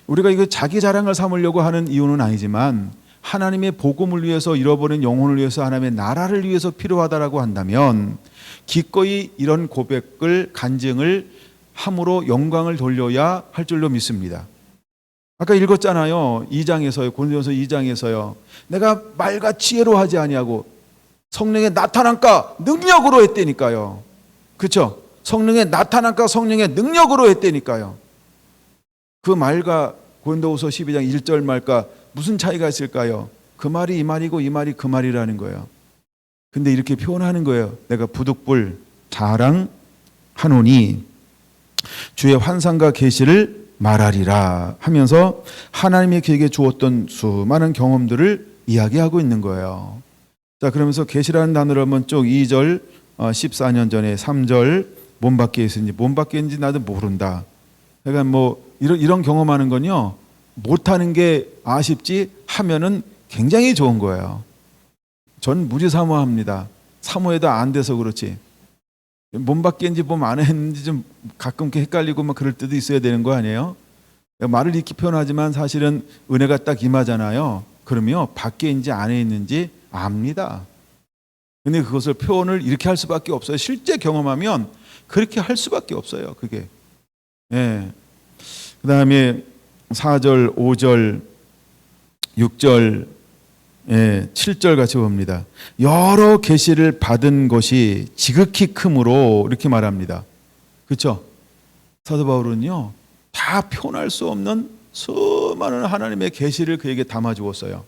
우리가 이거 자기 자랑을 삼으려고 하는 이유는 아니지만 하나님의 복음을 위해서, 잃어버린 영혼을 위해서, 하나님의 나라를 위해서 필요하다라고 한다면 기꺼이 이런 고백을, 간증을 함으로 영광을 돌려야 할 줄로 믿습니다. 아까 읽었잖아요. 2장에서요. 고린도전서 2장에서요. 내가 말과 지혜로 하지 아니하고 성령의 나타남과 능력으로 했다니까요. 그렇죠? 성령의 나타남과 성령의 능력으로 했다니까요. 그 말과 고린도후서 12장 1절 말과 무슨 차이가 있을까요? 그 말이 이 말이고 이 말이 그 말이라는 거예요. 근데 이렇게 표현하는 거예요. 내가 부득불 자랑하노니 주의 환상과 계시를 말하리라 하면서 하나님이 그에게 주었던 수많은 경험들을 이야기하고 있는 거예요. 자, 그러면서 계시라는 단어를 한번 쭉 2절 14년 전에 3절 몸 밖에 있는지 몸 밖에 있는지 나도 모른다. 그러니까 이런 경험하는 건요, 못하는 게 아쉽지 하면은 굉장히 좋은 거예요. 전 무지 사모합니다. 사모해도 안 돼서 그렇지. 몸 밖에 있는지 몸 안에 있는지 좀 가끔 헷갈리고 그럴 때도 있어야 되는 거 아니에요? 말을 이렇게 표현하지만 사실은 은혜가 딱 임하잖아요. 그러면 밖에 있는지 안에 있는지 압니다. 근데 그것을 표현을 이렇게 할 수밖에 없어요. 실제 경험하면 그렇게 할 수밖에 없어요. 그게. 예. 그 다음에 4절, 5절, 6절, 7절 같이 봅니다. 여러 계시를 받은 것이 지극히 크므로 이렇게 말합니다. 그렇죠? 사도 바울은요, 다 표현할 수 없는 수많은 하나님의 계시를 그에게 담아 주었어요.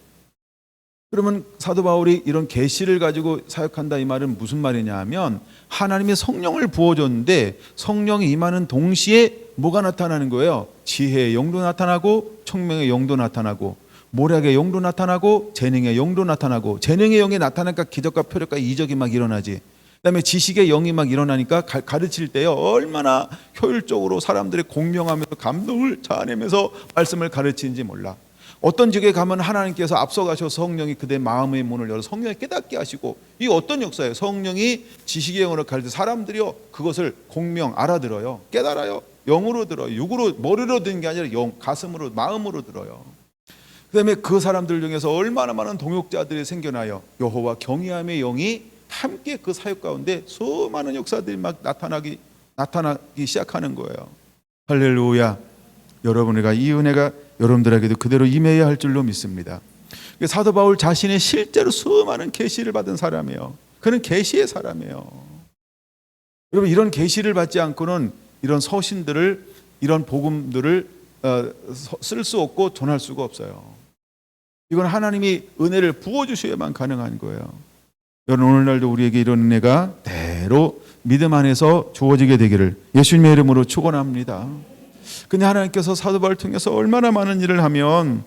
그러면 사도 바울이 이런 계시를 가지고 사역한다 이 말은 무슨 말이냐 하면 하나님의 성령을 부어줬는데 성령이 임하는 동시에 뭐가 나타나는 거예요? 지혜의 영도 나타나고 총명의 영도 나타나고 모략의 영도 나타나고 재능의 영도 나타나고 재능의 영이 나타나니까 기적과 표적과 이적이 막 일어나지. 그다음에 지식의 영이 막 일어나니까 가르칠 때요 얼마나 효율적으로 사람들의 공명하면서 감동을 자아내면서 말씀을 가르치는지 몰라. 어떤 지역에 가면 하나님께서 앞서가셔서 성령이 그대 마음의 문을 열어 성령이 깨닫게 하시고, 이 어떤 역사예요? 성령이 지식의 영으로 가르쳐 사람들이요 그것을 공명 알아들어요, 깨달아요. 영으로 들어요. 육으로 머리로 듣는 게 아니라 가슴으로 마음으로 들어요. 그다음에 그 사람들 중에서 얼마나 많은 동역자들이 생겨나요. 여호와 경외함의 영이 함께 그 사역 가운데 수많은 역사들이 막 나타나기 시작하는 거예요. 할렐루야. 여러분에게 이 은혜가 여러분들에게도 그대로 임해야 할 줄로 믿습니다. 사도 바울 자신의 실제로 수많은 계시를 받은 사람이에요. 그는 계시의 사람이에요. 여러분, 이런 계시를 받지 않고는 이런 서신들을, 이런 복음들을 쓸 수 없고 전할 수가 없어요. 이건 하나님이 은혜를 부어주셔야만 가능한 거예요. 여러분, 오늘날도 우리에게 이런 은혜가 대로 믿음 안에서 주어지게 되기를 예수님의 이름으로 축원합니다. 근데 하나님께서 사도 바울을 통해서 얼마나 많은 일을 하면,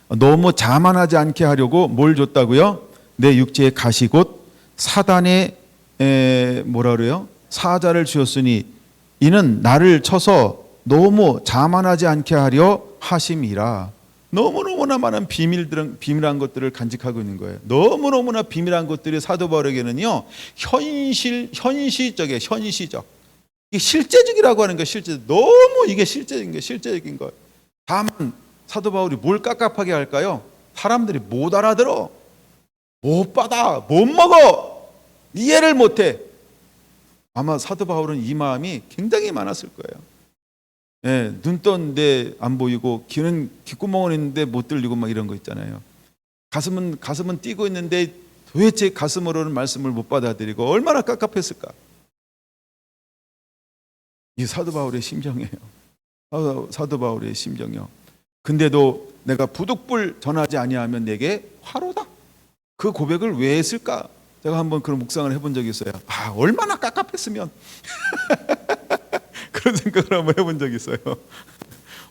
너무 자만하지 않게 하려고 뭘 줬다고요? 내 육체의 가시 곧 사단의 사자를 주었으니 이는 나를 쳐서 너무 자만하지 않게 하려 하심이라. 너무너무나 많은 비밀한 것들을 간직하고 있는 거예요. 너무너무나 비밀한 것들이 사도 바울에게는요, 현시적. 이게 실제적이라고 하는 거예요. 너무 이게 실제적인 거예요. 다만 사도 바울이 뭘 깝깝하게 할까요? 사람들이 못 알아들어, 못 받아, 못 먹어, 이해를 못해. 아마 사도 바울은 이 마음이 굉장히 많았을 거예요. 눈 떴는데 안 보이고 귀는 귓구멍은 있는데 못 들리고 막 이런 거 있잖아요. 가슴은 뛰고 있는데 도대체 가슴으로는 말씀을 못 받아들이고 얼마나 깝깝했을까. 이 사도 바울의 심정이에요. 사도 바울의 심정이요. 근데도 내가 부득불 전하지 아니하면 내게 화로다. 그 고백을 왜 했을까? 제가 한번 그런 묵상을 해본 적이 있어요. 얼마나 깝깝했으면 그런 생각을 한번 해본 적이 있어요.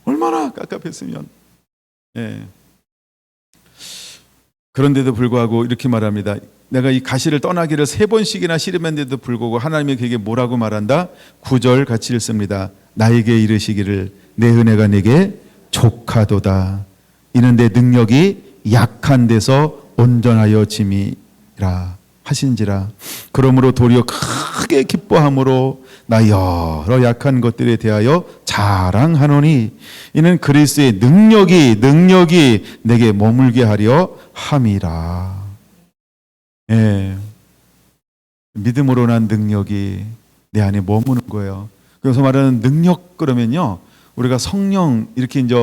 얼마나 깝깝했으면. 그런데도 불구하고 이렇게 말합니다. 내가 이 가시를 떠나기를 3번씩이나 씨름했는데도 불구하고 하나님이 그에게 뭐라고 말한다? 9절 같이 읽습니다. 나에게 이르시기를 내 은혜가 내게 족하도다. 이는 내 능력이 약한 데서 온전하여 짐이라 하신지라. 그러므로 도리어 크게 기뻐함으로 나 여러 약한 것들에 대하여 자랑하노니 이는 그리스도의 능력이 내게 머물게 하려 함이라. 믿음으로 난 능력이 내 안에 머무는 거예요. 그래서 말하는 능력 그러면요, 우리가 성령 이렇게 이제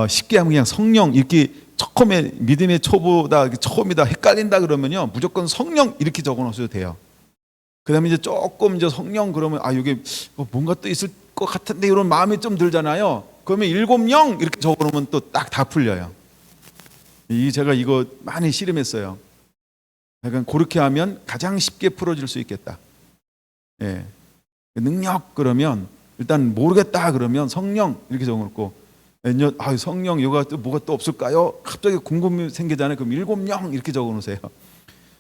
쉽게 하면 그냥 성령 이렇게 처음에 믿음의 초보다 처음이다 헷갈린다 그러면요, 무조건 성령 이렇게 적어 놓으셔도 돼요. 그다음에 이제 조금 이제 성령 그러면 이게 뭔가 또 있을 것 같은데 이런 마음이 좀 들잖아요. 그러면 7영 이렇게 적어 놓으면 또 딱 다 풀려요. 제가 이거 많이 씨름했어요. 약간 그렇게 하면 가장 쉽게 풀어질 수 있겠다. 능력 그러면 일단 모르겠다 그러면 성령 이렇게 적어놓고 성령 요가 또 뭐가 또 없을까요? 갑자기 궁금이 생기잖아요. 그럼 7영 이렇게 적어놓으세요.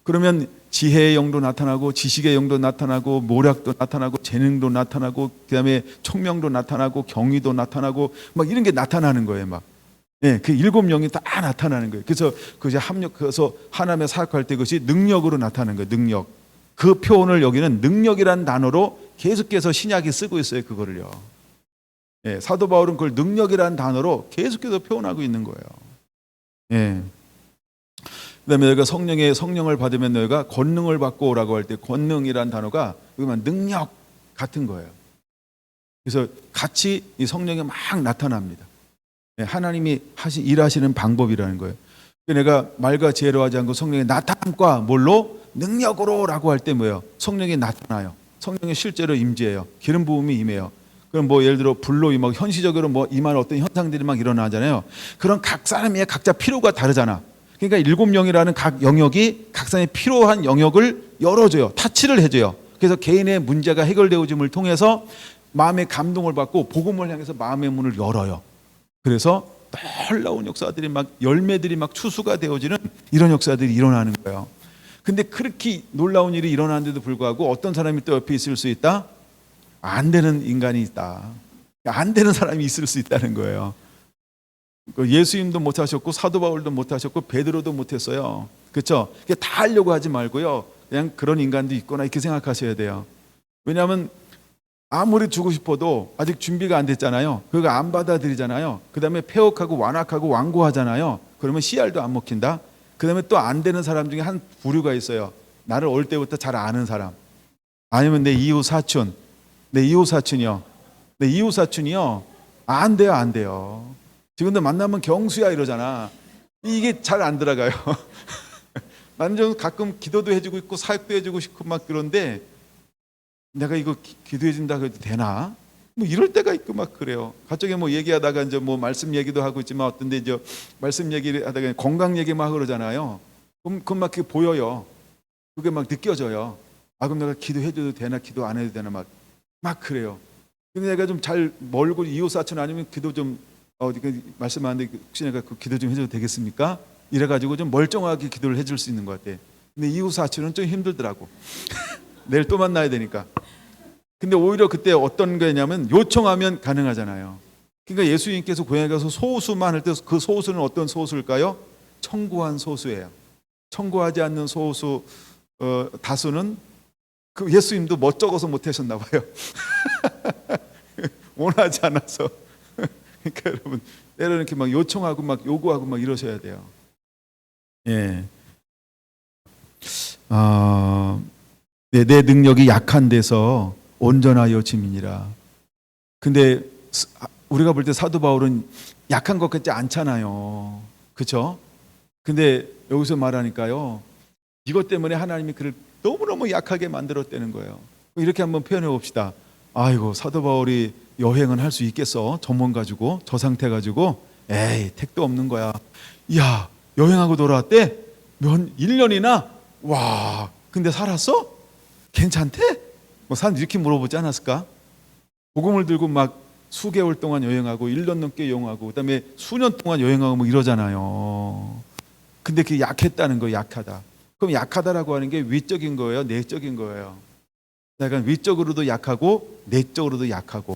그러면 지혜의 영도 나타나고 지식의 영도 나타나고 모략도 나타나고 재능도 나타나고 그다음에 총명도 나타나고 경의도 나타나고 막 이런 게 나타나는 거예요. 막. 그 7영이 다 나타나는 거예요. 그래서 그제 합력해서 하나님의 사역할 때 그것이 능력으로 나타나는 거예요. 능력. 그 표현을 여기는 능력이라는 단어로 계속해서 신약이 쓰고 있어요. 그거를요. 사도 바울은 그걸 능력이라는 단어로 계속해서 표현하고 있는 거예요. 그다음에 너희가 성령을 받으면 너희가 권능을 받고 오라고 할 때 권능이라는 단어가 그러면 능력 같은 거예요. 그래서 같이 이 성령이 막 나타납니다. 하나님이 일하시는 방법이라는 거예요. 내가 말과 지혜로 하지 않고 성령의 나타남과 뭘로? 능력으로라고 할 때 뭐예요? 성령이 나타나요. 성령이 실제로 임재해요. 기름 부음이 임해요. 그럼 예를 들어 불로 임하고 현시적으로 임하는 어떤 현상들이 막 일어나잖아요. 그런 각 사람의 각자 필요가 다르잖아. 그러니까 7영이라는 각 영역이 각 사람의 필요한 영역을 열어줘요. 타치를 해줘요. 그래서 개인의 문제가 해결되어짐을 통해서 마음의 감동을 받고 복음을 향해서 마음의 문을 열어요. 그래서 놀라운 역사들이 막 열매들이 막 추수가 되어지는 이런 역사들이 일어나는 거예요. 근데 그렇게 놀라운 일이 일어나는데도 불구하고 어떤 사람이 또 옆에 있을 수 있다? 안 되는 인간이 있다. 안 되는 사람이 있을 수 있다는 거예요. 예수님도 못하셨고 사도 바울도 못하셨고 베드로도 못했어요. 그렇죠? 다 하려고 하지 말고요. 그냥 그런 인간도 있구나 이렇게 생각하셔야 돼요. 왜냐하면 아무리 주고 싶어도 아직 준비가 안 됐잖아요. 그거 안 받아들이잖아요. 그 다음에 폐역하고 완악하고 완고하잖아요. 그러면 씨알도 안 먹힌다. 그 다음에 또 안 되는 사람 중에 한 부류가 있어요. 나를 올 때부터 잘 아는 사람. 아니면 내 이웃 사촌이요. 근데 이웃 사촌이요, 안 돼요, 안 돼요. 지금도 만나면 경수야 이러잖아. 이게 잘 안 들어가요. 나는 좀 가끔 기도도 해주고 있고 사역도 해주고 싶고 막 그런데 내가 이거 기도해 준다 그래도 되나? 뭐 이럴 때가 있고 막 그래요. 갑자기 뭐 얘기하다가 이제 뭐 말씀 얘기도 하고 있지만 어떤데 이제 말씀 얘기를 하다가 건강 얘기만 하고 그러잖아요. 그럼 막 그게 보여요. 그게 막 느껴져요. 아, 그럼 내가 기도해줘도 되나, 기도 안 해도 되나 막 그래요. 근데 내가 좀 잘 멀고 이웃 사촌 아니면 기도 좀 말씀하는데 혹시 내가 그 기도 좀 해줘도 되겠습니까? 이래가지고 좀 멀쩡하게 기도를 해줄 수 있는 것 같아. 근데 이웃 사촌은 좀 힘들더라고. 내일 또 만나야 되니까. 근데 오히려 그때 어떤 거냐면 요청하면 가능하잖아요. 그러니까 예수님께서 고향에 가서 소수만 할 때 그 소수는 어떤 소수일까요? 청구한 소수예요. 청구하지 않는 소수 다수는 그 예수님도 멋쩍어서 못하셨나 봐요. 원하지 않아서. 그러니까 여러분 때로는 이렇게 막 요청하고 막 요구하고 막 이러셔야 돼요. 예. 내 능력이 약한 데서 온전하여 짐이니라. 근데 우리가 볼 때 사도 바울은 약한 것 같지 않잖아요. 그렇죠? 근데 여기서 말하니까요, 이것 때문에 하나님이 그를 너무너무 약하게 만들었다는 거예요. 이렇게 한번 표현해 봅시다. 아이고, 사도 바울이 여행은 할 수 있겠어? 저몸 가지고, 저 상태 가지고. 에이, 택도 없는 거야. 이야, 여행하고 돌아왔대? 1년이나? 와, 근데 살았어? 괜찮대? 뭐 사람 이렇게 물어보지 않았을까? 복음을 들고 막 수개월 동안 여행하고 1년 넘게 여행하고 그다음에 수년 동안 여행하고 뭐 이러잖아요. 근데 그게 약했다는 거예요. 약하다. 그럼 약하다라고 하는 게 위적인 거예요? 내적인 거예요? 약간 위적으로도 약하고 내적으로도 약하고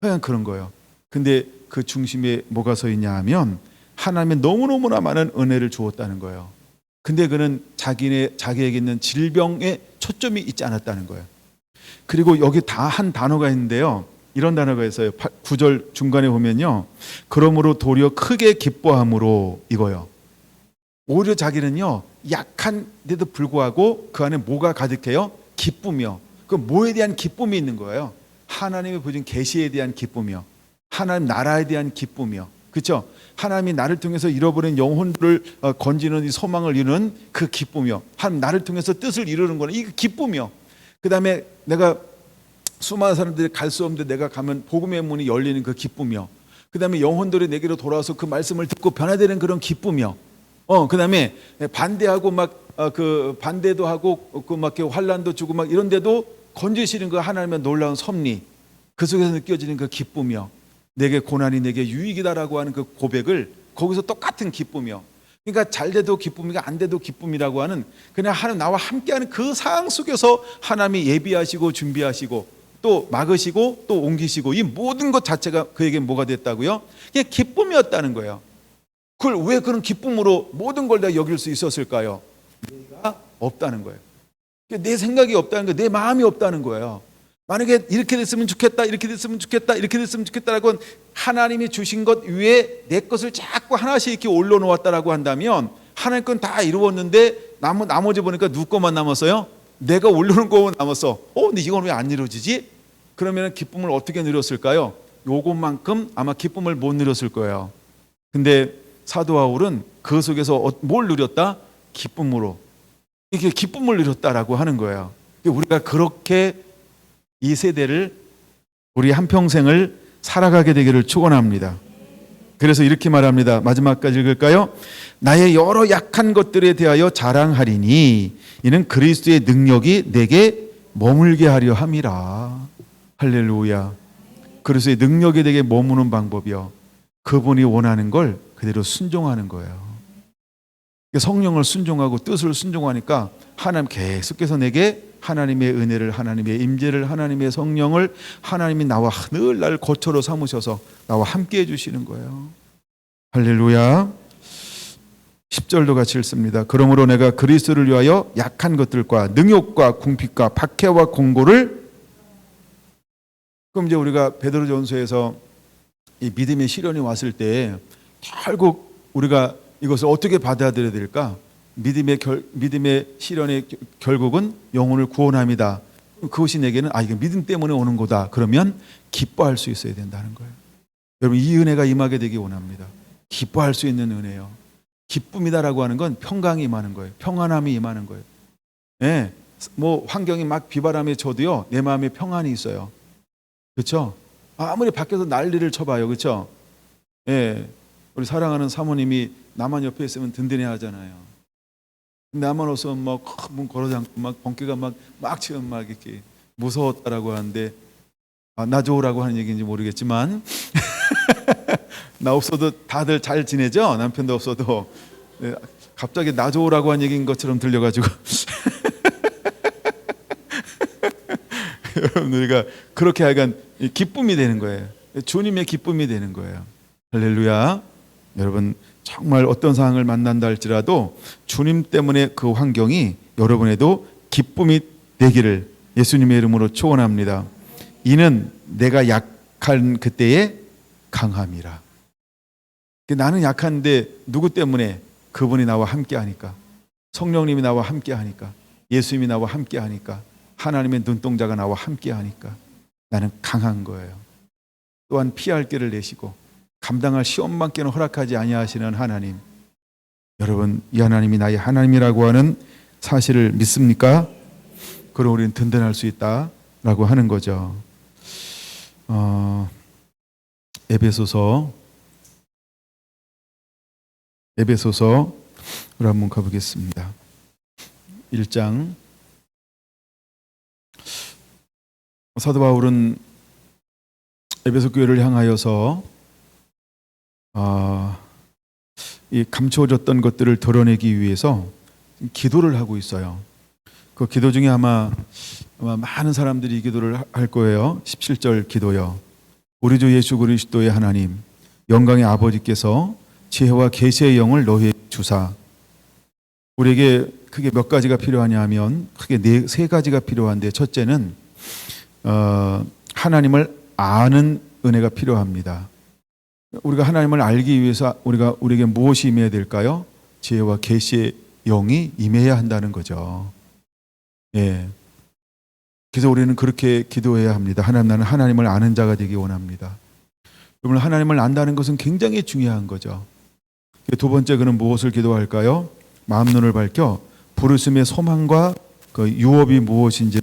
그냥 그런 거예요. 근데 그 중심에 뭐가 서 있냐 하면 하나님의 너무너무나 많은 은혜를 주었다는 거예요. 근데 그는 자기에게 있는 질병에 초점이 있지 않았다는 거예요. 그리고 여기 다 한 단어가 있는데요. 이런 단어가 있어요. 9절 중간에 보면요. 그러므로 도리어 크게 기뻐함으로 이거요. 오히려 자기는요. 약한데도 불구하고 그 안에 뭐가 가득해요? 기쁨이요. 그 뭐에 대한 기쁨이 있는 거예요? 하나님의 보여준 계시에 대한 기쁨이요. 하나님 나라에 대한 기쁨이요. 그렇죠? 하나님이 나를 통해서 잃어버린 영혼들을 건지는 이 소망을 이루는 그 기쁨이요. 하나님 나를 통해서 뜻을 이루는 거는 이 기쁨이요. 그 다음에 내가 수많은 사람들이 갈 수 없는데 내가 가면 복음의 문이 열리는 그 기쁨이요. 그 다음에 영혼들이 내게로 돌아와서 그 말씀을 듣고 변화되는 그런 기쁨이요. 그 다음에 반대하고 그 반대도 하고 그 막 환란도 주고 막 이런데도 건지시는 그 하나님의 놀라운 섭리, 그 속에서 느껴지는 그 기쁨이요. 내게 고난이 내게 유익이다라고 하는 그 고백을 거기서 똑같은 기쁨이요. 그러니까 잘 돼도 기쁨이가 안 돼도 기쁨이라고 하는 그냥 하나님 나와 함께하는 그 상황 속에서 하나님이 예비하시고 준비하시고 또 막으시고 또 옮기시고 이 모든 것 자체가 그에게 뭐가 됐다고요? 그냥 기쁨이었다는 거예요. 그걸 왜 그런 기쁨으로 모든 걸 다 여길 수 있었을까요? 내가 없다는 거예요. 내 생각이 없다는 거예요. 내 마음이 없다는 거예요. 만약에 이렇게 됐으면 좋겠다, 이렇게 됐으면 좋겠다, 이렇게 됐으면 좋겠다라고 하나님이 주신 것 위에 내 것을 자꾸 하나씩 이렇게 올려놓았다라고 한다면 하나님 건 다 이루었는데 나머지 보니까 누구 것만 남았어요? 내가 올려놓은 것만 남았어. 근데 이건 왜 안 이루어지지? 그러면 기쁨을 어떻게 누렸을까요? 요것만큼 아마 기쁨을 못 누렸을 거예요. 근데 사도 바울은 그 속에서 뭘 누렸다? 기쁨으로. 이게 기쁨을 누렸다라고 하는 거예요. 우리가 그렇게 이 세대를 우리 한평생을 살아가게 되기를 축원합니다. 그래서 이렇게 말합니다. 마지막까지 읽을까요? 나의 여러 약한 것들에 대하여 자랑하리니 이는 그리스도의 능력이 내게 머물게 하려 함이라. 할렐루야. 그리스도의 능력이 내게 머무는 방법이요. 그분이 원하는 걸 그대로 순종하는 거예요. 성령을 순종하고 뜻을 순종하니까 하나님 계속해서 내게 하나님의 은혜를, 하나님의 임재를, 하나님의 성령을 하나님이 나와 늘 날 거처로 삼으셔서 나와 함께 해주시는 거예요. 할렐루야. 10절도 같이 읽습니다. 그러므로 내가 그리스도를 위하여 약한 것들과 능욕과 궁핍과 박해와 공고를. 그럼 이제 우리가 베드로전서에서 이 믿음의 시련이 왔을 때 결국 우리가 이것을 어떻게 받아들여야 될까? 믿음의 시련의 결국은 영혼을 구원합니다. 그것이 내게는 이게 믿음 때문에 오는 거다. 그러면 기뻐할 수 있어야 된다는 거예요. 여러분, 이 은혜가 임하게 되기 원합니다. 기뻐할 수 있는 은혜요. 기쁨이다라고 하는 건 평강이 임하는 거예요. 평안함이 임하는 거예요. 예, 뭐 환경이 막 비바람에 쳐도요, 내 마음에 평안이 있어요. 그렇죠? 아무리 밖에서 난리를 쳐봐요. 그렇죠? 예, 우리 사랑하는 사모님이 나만 옆에 있으면 든든해 하잖아요. 나만 없으면 막 문 걸어 잠고 막 번개가 막 치면 막 이렇게 무서웠다라고 하는데, 나 좋으라고 하는 얘기인지 모르겠지만 나 없어도 다들 잘 지내죠? 남편도 없어도. 네, 갑자기 나 좋으라고 한 얘기인 것처럼 들려가지고 여러분, 우리가 그렇게 하여간 기쁨이 되는 거예요. 주님의 기쁨이 되는 거예요. 할렐루야. 여러분, 정말 어떤 상황을 만난다 할지라도 주님 때문에 그 환경이 여러분에도 기쁨이 되기를 예수님의 이름으로 축원합니다. 이는 내가 약한 그때의 강함이라. 나는 약한데 누구 때문에? 그분이 나와 함께 하니까, 성령님이 나와 함께 하니까, 예수님이 나와 함께 하니까, 하나님의 눈동자가 나와 함께 하니까 나는 강한 거예요. 또한 피할 길을 내시고 감당할 시험만께는 허락하지 아니하시는 하나님, 여러분, 이 하나님이 나의 하나님이라고 하는 사실을 믿습니까? 그럼 우리는 든든할 수 있다라고 하는 거죠. 에베소서로 한번 가보겠습니다. 1장. 사도 바울은 에베소 교회를 향하여서 이 감추어졌던 것들을 드러내기 위해서 기도를 하고 있어요. 그 기도 중에 아마 많은 사람들이 이 기도를 할 거예요. 17절 기도요. 우리 주 예수 그리스도의 하나님, 영광의 아버지께서 지혜와 계시의 영을 너희에게 주사. 우리에게 크게 몇 가지가 필요하냐 하면 크게 세 가지가 필요한데, 첫째는 하나님을 아는 은혜가 필요합니다. 우리가 하나님을 알기 위해서 우리에게 무엇이 임해야 될까요? 지혜와 계시의 영이 임해야 한다는 거죠. 예. 그래서 우리는 그렇게 기도해야 합니다. 하나님, 나는 하나님을 아는 자가 되기 원합니다. 여러분, 하나님을 안다는 것은 굉장히 중요한 거죠. 두 번째, 그는 무엇을 기도할까요? 마음 눈을 밝혀 부르심의 소망과 그 유업이 무엇인지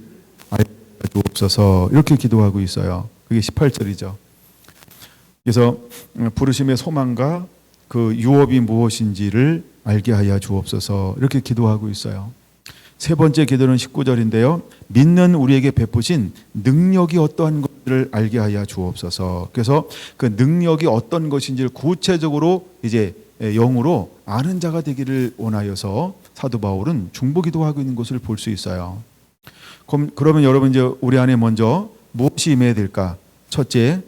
알려주옵소서, 이렇게 기도하고 있어요. 그게 18절이죠. 그래서 부르심의 소망과 그 유업이 무엇인지를 알게 하여 주옵소서, 이렇게 기도하고 있어요. 세 번째 기도는 19절인데요. 믿는 우리에게 베푸신 능력이 어떠한 것들을 알게 하여 주옵소서. 그래서 그 능력이 어떤 것인지를 구체적으로 이제 영으로 아는 자가 되기를 원하여서 사도 바울은 중보기도하고 있는 것을 볼 수 있어요. 그러면 여러분, 이제 우리 안에 먼저 무엇이 임해야 될까? 첫째,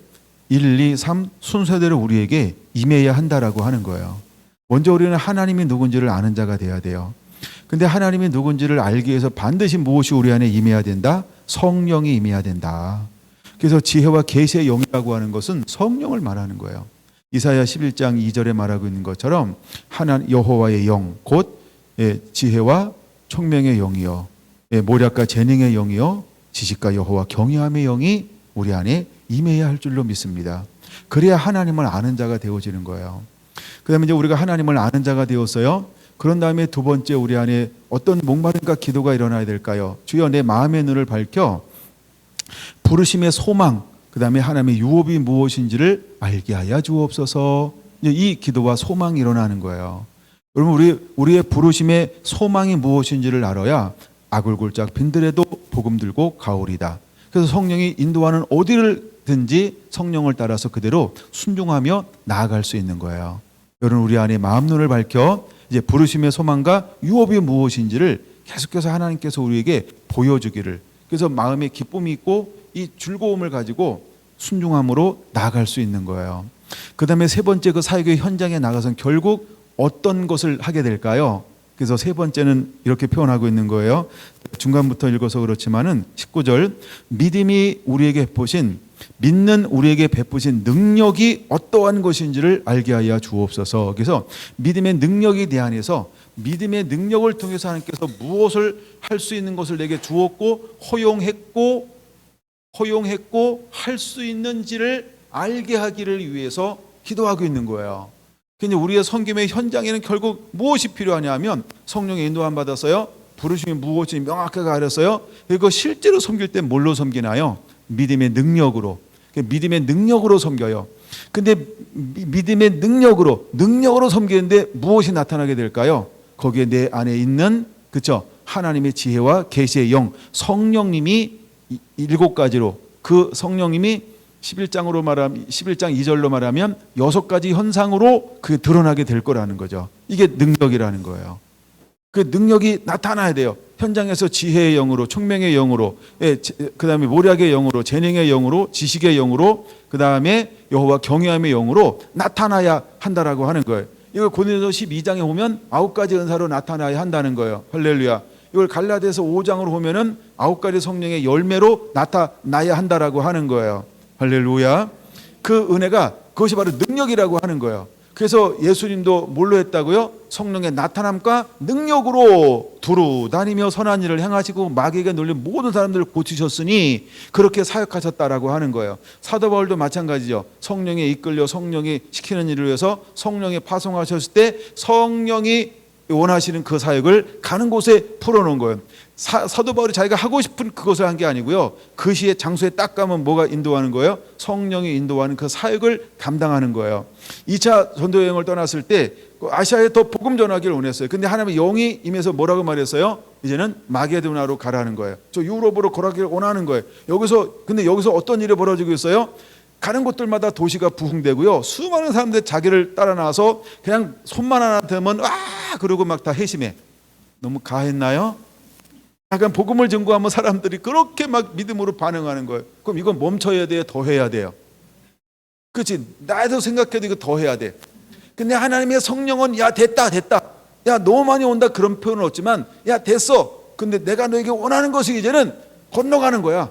1, 2, 3 순서대로 우리에게 임해야 한다라고 하는 거예요. 먼저 우리는 하나님이 누군지를 아는 자가 돼야 돼요. 근데 하나님이 누군지를 알기 위해서 반드시 무엇이 우리 안에 임해야 된다? 성령이 임해야 된다. 그래서 지혜와 계시의 영이라고 하는 것은 성령을 말하는 거예요. 이사야 11장 2절에 말하고 있는 것처럼 여호와의 영, 곧 지혜와 총명의 영이요, 모략과 재능의 영이요, 지식과 여호와 경외함의 영이 우리 안에 임해야 할 줄로 믿습니다. 그래야 하나님을 아는 자가 되어지는 거예요. 그 다음에 이제 우리가 하나님을 아는 자가 되었어요. 그런 다음에 두 번째, 우리 안에 어떤 목마름과 기도가 일어나야 될까요? 주여, 내 마음의 눈을 밝혀 부르심의 소망, 그 다음에 하나님의 유업이 무엇인지를 알게 하여 주옵소서. 이 기도와 소망이 일어나는 거예요. 여러분, 우리의 부르심의 소망이 무엇인지를 알아야 아굴골짝 빈들에도 복음 들고 가오리다. 그래서 성령이 인도하는 어디를든지 성령을 따라서 그대로 순종하며 나아갈 수 있는 거예요. 여러분, 우리 안에 마음 눈을 밝혀 이제 부르심의 소망과 유업이 무엇인지를 계속해서 하나님께서 우리에게 보여주기를, 그래서 마음에 기쁨이 있고 이 즐거움을 가지고 순종함으로 나아갈 수 있는 거예요. 그 다음에 세 번째, 그 사역의 현장에 나가서 결국 어떤 것을 하게 될까요? 그래서 세 번째는 이렇게 표현하고 있는 거예요. 중간부터 읽어서 그렇지만은 19절, 믿음이 우리에게 보신 믿는 우리에게 베푸신 능력이 어떠한 것인지를 알게 하여 주옵소서. 그래서 믿음의 능력에 대한해서 믿음의 능력을 통해서 하나님께서 무엇을 할 수 있는 것을 내게 주었고 허용했고 할 수 있는지를 알게 하기를 위해서 기도하고 있는 거예요. 근데 우리의 섬김의 현장에는 결국 무엇이 필요하냐면 성령의 인도함 받았어요. 부르심이 무엇인지 명확하게 알았어요. 그리고 실제로 섬길 때 뭘로 섬기나요? 믿음의 능력으로. 믿음의 능력으로 섬겨요. 근데 믿음의 능력으로 섬기는데 무엇이 나타나게 될까요? 거기에 내 안에 있는 그렇죠? 하나님의 지혜와 계시의 영, 성령님이 7가지로 그 성령님이 11장 2절로 말하면 6가지 현상으로 그게 드러나게 될 거라는 거죠. 이게 능력이라는 거예요. 그 능력이 나타나야 돼요. 현장에서 지혜의 영으로, 총명의 영으로, 그 다음에 모략의 영으로, 재능의 영으로, 지식의 영으로, 그 다음에 여호와 경외함의 영으로 나타나야 한다라고 하는 거예요. 이걸 고린도서 12장에 보면 9가지 은사로 나타나야 한다는 거예요. 할렐루야. 이걸 갈라디아서 5장으로 보면은 9가지 성령의 열매로 나타나야 한다라고 하는 거예요. 할렐루야. 그 은혜가 그것이 바로 능력이라고 하는 거예요. 그래서 예수님도 뭘로 했다고요? 성령의 나타남과 능력으로 두루 다니며 선한 일을 행하시고 마귀에게 눌린 모든 사람들을 고치셨으니 그렇게 사역하셨다라고 하는 거예요. 사도 바울도 마찬가지죠. 성령에 이끌려 성령이 시키는 일을 위해서 성령에 파송하셨을 때 성령이 원하시는 그 사역을 가는 곳에 풀어놓은 거예요. 사도 바울이 자기가 하고 싶은 그것을 한 게 아니고요. 그 시의 장소에 딱 가면 뭐가 인도하는 거예요? 성령이 인도하는 그 사역을 감당하는 거예요. 2차 전도 여행을 떠났을 때 아시아에 더 복음 전하기를 원했어요. 근데 하나님의 영이 임해서 뭐라고 말했어요? 이제는 마게도나로 가라는 거예요. 저 유럽으로 가기를 원하는 거예요. 근데 여기서 어떤 일이 벌어지고 있어요? 가는 곳들마다 도시가 부흥되고요. 수많은 사람들이 자기를 따라 나와서 그냥 손만 하나 대면 그러고 막 다 회심해. 너무 가했나요? 약간 복음을 증거하면 사람들이 그렇게 막 믿음으로 반응하는 거예요. 그럼 이건 멈춰야 돼요? 더 해야 돼요? 그렇지. 나도 생각해도 이거 더 해야 돼. 근데 하나님의 성령은 야 됐다. 야 너무 많이 온다 그런 표현은 없지만 야 됐어. 근데 내가 너에게 원하는 것이 이제는 건너가는 거야.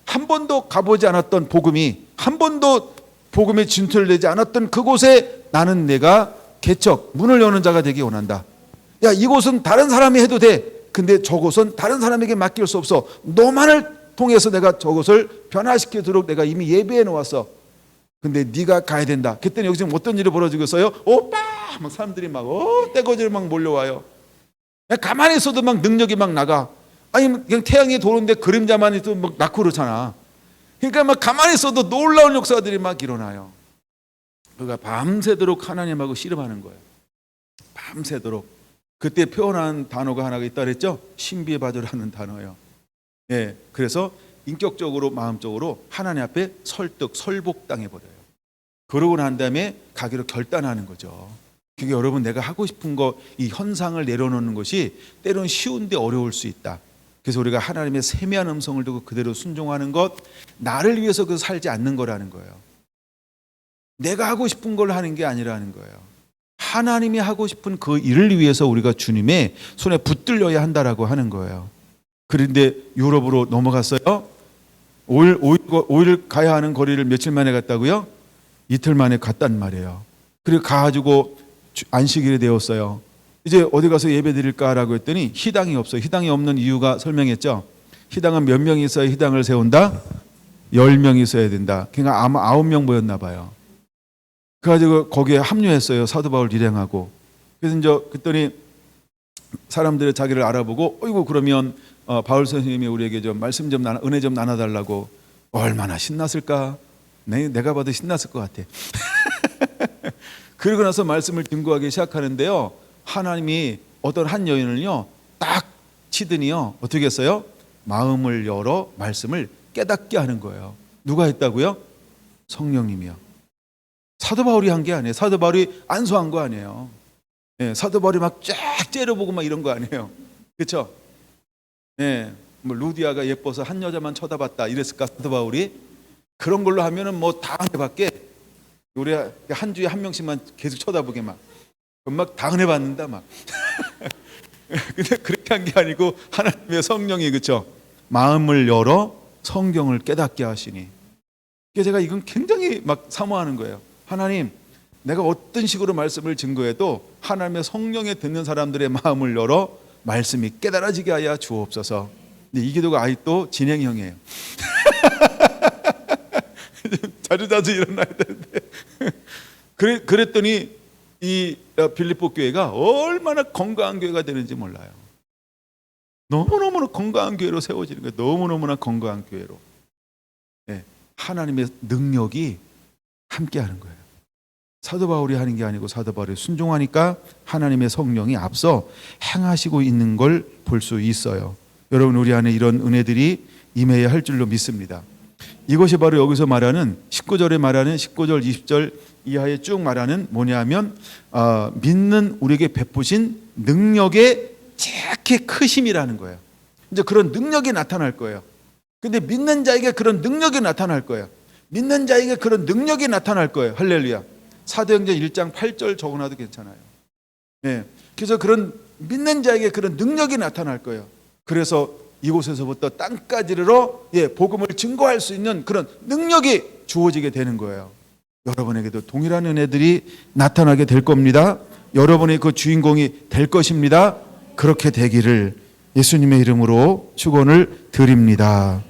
한 번도 가보지 않았던 복음이, 한 번도 복음에 진출되지 않았던 그곳에 나는 내가 개척 문을 여는 자가 되기 원한다. 야 이곳은 다른 사람이 해도 돼. 근데 저곳은 다른 사람에게 맡길 수 없어. 너만을 통해서 내가 저곳을 변화시키도록 내가 이미 예배해 놓았어. 근데 네가 가야 된다. 그때는 여기서 어떤 일이 벌어지고 있어요? 오빠! 막 사람들이 막 떼거지로 막 몰려와요. 그냥 가만히 있어도 막 능력이 막 나가. 아니 그냥 태양이 도는데 그림자만 있어도 막 낳고 그렇잖아. 그러니까 막 가만히 있어도 놀라운 역사들이 막 일어나요. 그러니까 밤새도록 하나님하고 씨름하는 거예요. 밤새도록. 그때 표현한 단어가 하나가 있다 그랬죠? 신비의 바조라는 단어예요. 예, 그래서 인격적으로 마음적으로 하나님 앞에 설복당해 버려요. 그러고 난 다음에 가기로 결단하는 거죠. 그게 여러분 내가 하고 싶은 거 이 현상을 내려놓는 것이 때론 쉬운데 어려울 수 있다. 그래서 우리가 하나님의 세미한 음성을 듣고 그대로 순종하는 것, 나를 위해서 그 살지 않는 거라는 거예요. 내가 하고 싶은 걸 하는 게 아니라는 거예요. 하나님이 하고 싶은 그 일을 위해서 우리가 주님의 손에 붙들려야 한다라고 하는 거예요. 그런데 유럽으로 넘어갔어요. 5일 가야 하는 거리를 며칠 만에 갔다고요? 이틀 만에 갔단 말이에요. 그리고 가가지고 안식일이 되었어요. 이제 어디 가서 예배 드릴까라고 했더니 희당이 없어요. 희당이 없는 이유가 설명했죠. 희당은 몇 명이 있어야 희당을 세운다? 10명이 있어야 된다. 그러니까 아마 9명 모였나 봐요. 그래가지고 거기에 합류했어요. 사도 바울 일행하고. 그래서 이제 그랬더니 사람들이 자기를 알아보고 어이구 그러면 바울 선생님이 우리에게 좀 말씀 좀 은혜 좀 나눠달라고. 얼마나 신났을까? 내가 봐도 신났을 것 같아. 그러고 나서 말씀을 증거하기 시작하는데요. 하나님이 어떤 한 여인을요 딱 치더니요 어떻게 했어요? 마음을 열어 말씀을 깨닫게 하는 거예요. 누가 했다고요? 성령님이요. 사도 바울이 한 게 아니에요. 사도 바울이 안수한 거 아니에요. 예, 사도 바울이 막 쫙 째려보고 막 이런 거 아니에요. 그렇죠? 예, 뭐 루디아가 예뻐서 한 여자만 쳐다봤다 이랬을까 사도 바울이? 그런 걸로 하면은 뭐 다 해봤게 우리 한 주에 한 명씩만 계속 쳐다보게 막 다 은혜받는다 막. 근데 그렇게 한 게 아니고 하나님의 성령이 그렇죠? 마음을 열어 성경을 깨닫게 하시니 그래서 제가 이건 굉장히 막 사모하는 거예요. 하나님, 내가 어떤 식으로 말씀을 증거해도 하나님의 성령에 듣는 사람들의 마음을 열어 말씀이 깨달아지게 하여 주옵소서. 근데 이 기도가 아직도 진행형이에요. 자주자주 일어나야 되는데. 그랬더니 이 빌립보 교회가 얼마나 건강한 교회가 되는지 몰라요. 너무너무 건강한 교회로 세워지는 거예요. 너무너무나 건강한 교회로. 네, 하나님의 능력이 함께하는 거예요. 사도 바울이 하는 게 아니고 사도 바울이 순종하니까 하나님의 성령이 앞서 행하시고 있는 걸 볼 수 있어요. 여러분, 우리 안에 이런 은혜들이 임해야 할 줄로 믿습니다. 이것이 바로 여기서 말하는 19절에 말하는 19절 20절 이하에 쭉 말하는 뭐냐면 믿는 우리에게 베푸신 능력의 지극히 크심이라는 거예요. 이제 그런 능력이 나타날 거예요. 근데 믿는 자에게 그런 능력이 나타날 거예요. 믿는 자에게 그런 능력이 나타날 거예요. 할렐루야. 사도행전 1장 8절 적어놔도 괜찮아요. 네. 그래서 그런 믿는 자에게 그런 능력이 나타날 거예요. 그래서 이곳에서부터 땅까지 이르러 복음을 증거할 수 있는 그런 능력이 주어지게 되는 거예요. 여러분에게도 동일한 은혜들이 나타나게 될 겁니다. 여러분의 그 주인공이 될 것입니다. 그렇게 되기를 예수님의 이름으로 축원을 드립니다.